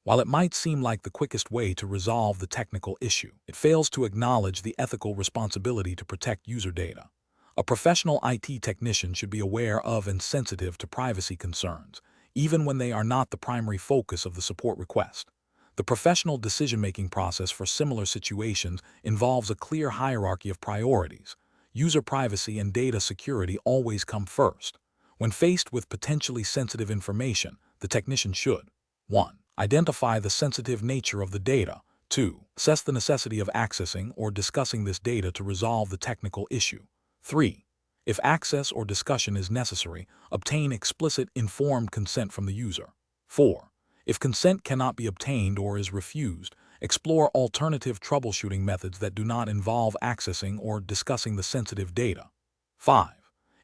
Speaker 1: While it might seem like the quickest way to resolve the technical issue, it fails to acknowledge the ethical responsibility to protect user data. A professional IT technician should be aware of and sensitive to privacy concerns, even when they are not the primary focus of the support request. The professional decision-making process for similar situations involves a clear hierarchy of priorities. User privacy and data security always come first. When faced with potentially sensitive information, the technician should 1. Identify the sensitive nature of the data. 2. Assess the necessity of accessing or discussing this data to resolve the technical issue. 3. If access or discussion is necessary, obtain explicit, informed consent from the user. 4. If consent cannot be obtained or is refused, explore alternative troubleshooting methods that do not involve accessing or discussing the sensitive data. 5.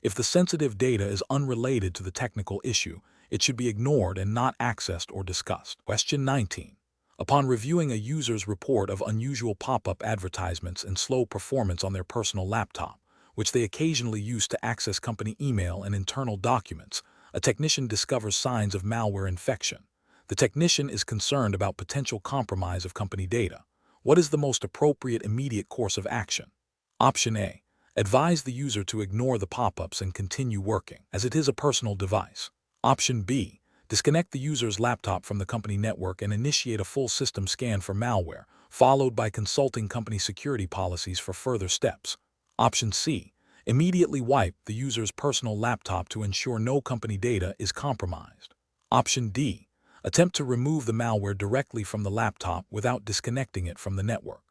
Speaker 1: If the sensitive data is unrelated to the technical issue, it should be ignored and not accessed or discussed. Question 19. Upon reviewing a user's report of unusual pop-up advertisements and slow performance on their personal laptop, which they occasionally use to access company email and internal documents, a technician discovers signs of malware infection. The technician is concerned about potential compromise of company data. What is the most appropriate immediate course of action? Option A. Advise the user to ignore the pop-ups and continue working, as it is a personal device. Option B. Disconnect the user's laptop from the company network and initiate a full system scan for malware, followed by consulting company security policies for further steps. Option C. Immediately wipe the user's personal laptop to ensure no company data is compromised. Option D. Attempt to remove the malware directly from the laptop without disconnecting it from the network.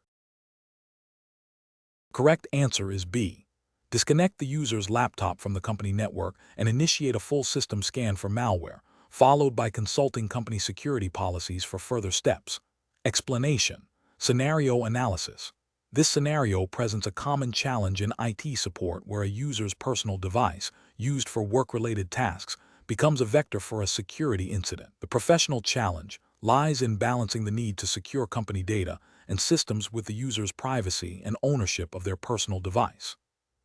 Speaker 1: Correct answer is B. Disconnect the user's laptop from the company network and initiate a full system scan for malware, followed by consulting company security policies for further steps. Explanation. Scenario analysis. This scenario presents a common challenge in IT support where a user's personal device, used for work-related tasks, becomes a vector for a security incident. The professional challenge lies in balancing the need to secure company data and systems with the user's privacy and ownership of their personal device.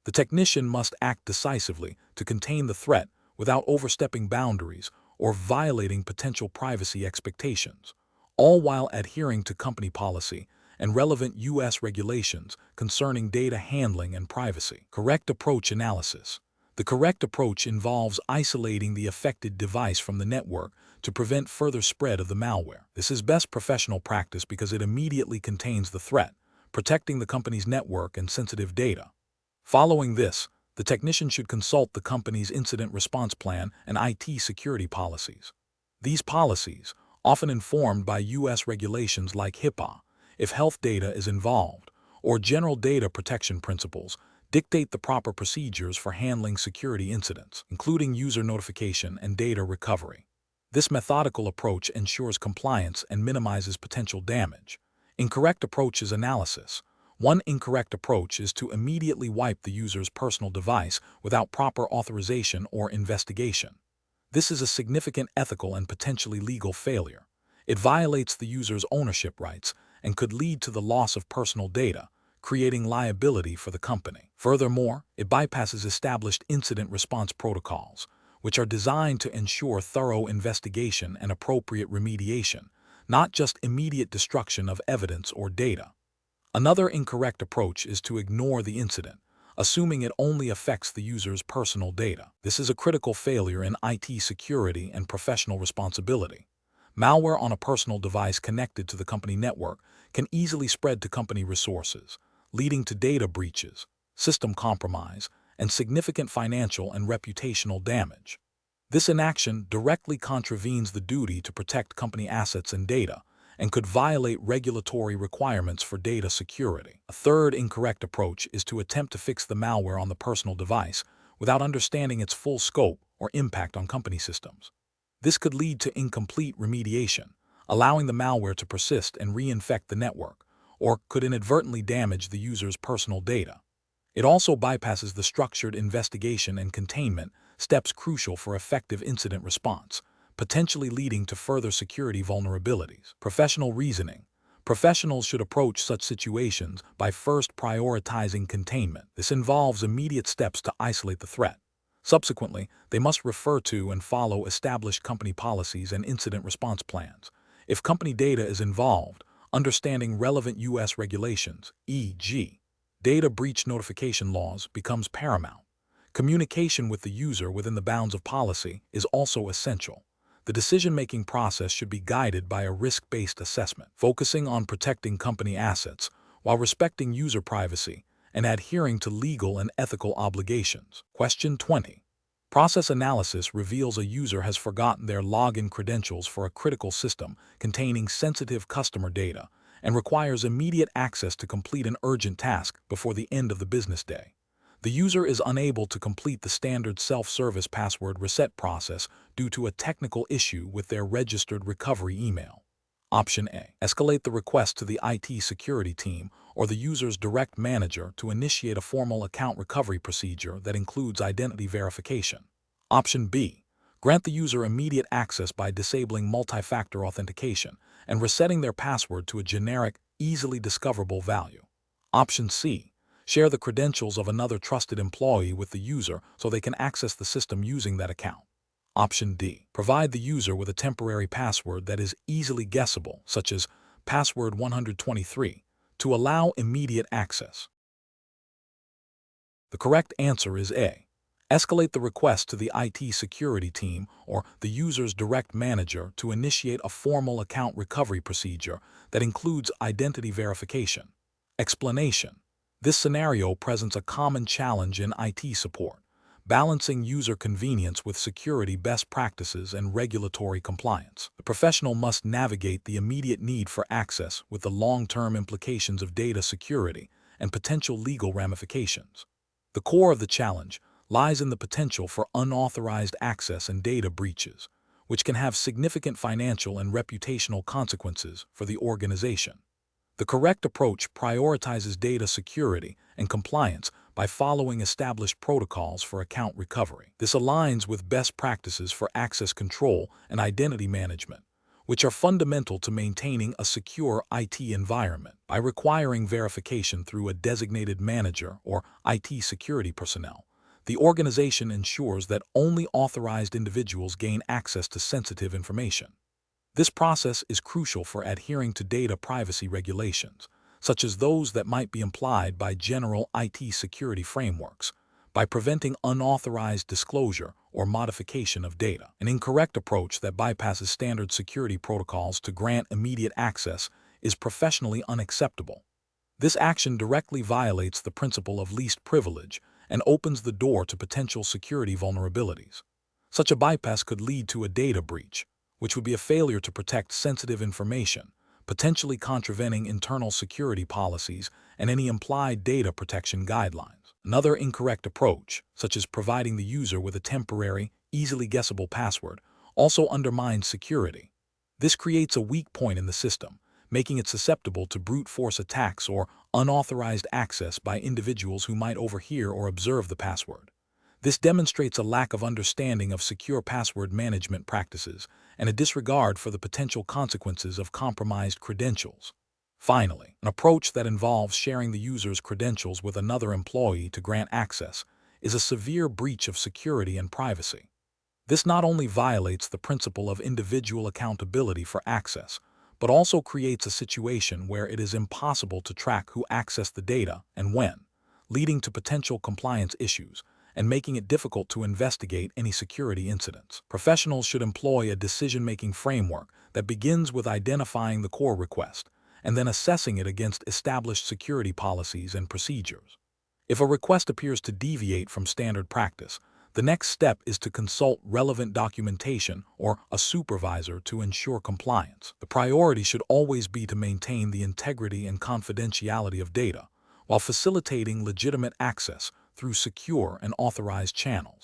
Speaker 1: The technician must act decisively to contain the threat without overstepping boundaries or violating potential privacy expectations, all while adhering to company policy and relevant U.S. regulations concerning data handling and privacy. Correct approach analysis. The correct approach involves isolating the affected device from the network to prevent further spread of the malware. This is best professional practice because it immediately contains the threat, protecting the company's network and sensitive data. Following this, the technician should consult the company's incident response plan and IT security policies. These policies, often informed by U.S. regulations like HIPAA, if health data is involved, or general data protection principles, dictate the proper procedures for handling security incidents, including user notification and data recovery. This methodical approach ensures compliance and minimizes potential damage. Incorrect approach is analysis. One incorrect approach is to immediately wipe the user's personal device without proper authorization or investigation. This is a significant ethical and potentially legal failure. It violates the user's ownership rights and could lead to the loss of personal data, creating liability for the company. Furthermore, it bypasses established incident response protocols, which are designed to ensure thorough investigation and appropriate remediation, not just immediate destruction of evidence or data. Another incorrect approach is to ignore the incident, assuming it only affects the user's personal data. This is a critical failure in IT security and professional responsibility. Malware on a personal device connected to the company network can easily spread to company resources, leading to data breaches, system compromise, and significant financial and reputational damage. This inaction directly contravenes the duty to protect company assets and data, and could violate regulatory requirements for data security. A third incorrect approach is to attempt to fix the malware on the personal device without understanding its full scope or impact on company systems. This could lead to incomplete remediation, allowing the malware to persist and reinfect the network, or could inadvertently damage the user's personal data. It also bypasses the structured investigation and containment steps crucial for effective incident response, potentially leading to further security vulnerabilities. Professional reasoning. Professionals should approach such situations by first prioritizing containment. This involves immediate steps to isolate the threat. Subsequently, they must refer to and follow established company policies and incident response plans. If company data is involved, understanding relevant U.S. regulations, e.g., data breach notification laws, becomes paramount. Communication with the user within the bounds of policy is also essential. The decision-making process should be guided by a risk-based assessment, focusing on protecting company assets while respecting user privacy and adhering to legal and ethical obligations. Question 20. Process analysis reveals a user has forgotten their login credentials for a critical system containing sensitive customer data and requires immediate access to complete an urgent task before the end of the business day. The user is unable to complete the standard self-service password reset process due to a technical issue with their registered recovery email. Option A. Escalate the request to the IT security team or the user's direct manager to initiate a formal account recovery procedure that includes identity verification. Option B. Grant the user immediate access by disabling multi-factor authentication and resetting their password to a generic, easily discoverable value. Option C. Share the credentials of another trusted employee with the user so they can access the system using that account. Option D. Provide the user with a temporary password that is easily guessable, such as password 123, to allow immediate access. The correct answer is A. Escalate the request to the IT security team or the user's direct manager to initiate a formal account recovery procedure that includes identity verification. Explanation. This scenario presents a common challenge in IT support, balancing user convenience with security best practices and regulatory compliance. The professional must navigate the immediate need for access with the long-term implications of data security and potential legal ramifications. The core of the challenge lies in the potential for unauthorized access and data breaches, which can have significant financial and reputational consequences for the organization. The correct approach prioritizes data security and compliance by following established protocols for account recovery. This aligns with best practices for access control and identity management, which are fundamental to maintaining a secure IT environment. By requiring verification through a designated manager or IT security personnel, the organization ensures that only authorized individuals gain access to sensitive information. This process is crucial for adhering to data privacy regulations, such as those that might be implied by general IT security frameworks, by preventing unauthorized disclosure or modification of data. An incorrect approach that bypasses standard security protocols to grant immediate access is professionally unacceptable. This action directly violates the principle of least privilege and opens the door to potential security vulnerabilities. Such a bypass could lead to a data breach, which would be a failure to protect sensitive information, potentially contravening internal security policies and any implied data protection guidelines. Another incorrect approach, such as providing the user with a temporary, easily guessable password, also undermines security. This creates a weak point in the system, making it susceptible to brute force attacks or unauthorized access by individuals who might overhear or observe the password. This demonstrates a lack of understanding of secure password management practices and a disregard for the potential consequences of compromised credentials. Finally, an approach that involves sharing the user's credentials with another employee to grant access is a severe breach of security and privacy. This not only violates the principle of individual accountability for access, but also creates a situation where it is impossible to track who accessed the data and when, leading to potential compliance issues and making it difficult to investigate any security incidents. Professionals should employ a decision-making framework that begins with identifying the core request and then assessing it against established security policies and procedures. If a request appears to deviate from standard practice, the next step is to consult relevant documentation or a supervisor to ensure compliance. The priority should always be to maintain the integrity and confidentiality of data, while facilitating legitimate access through secure and authorized channels.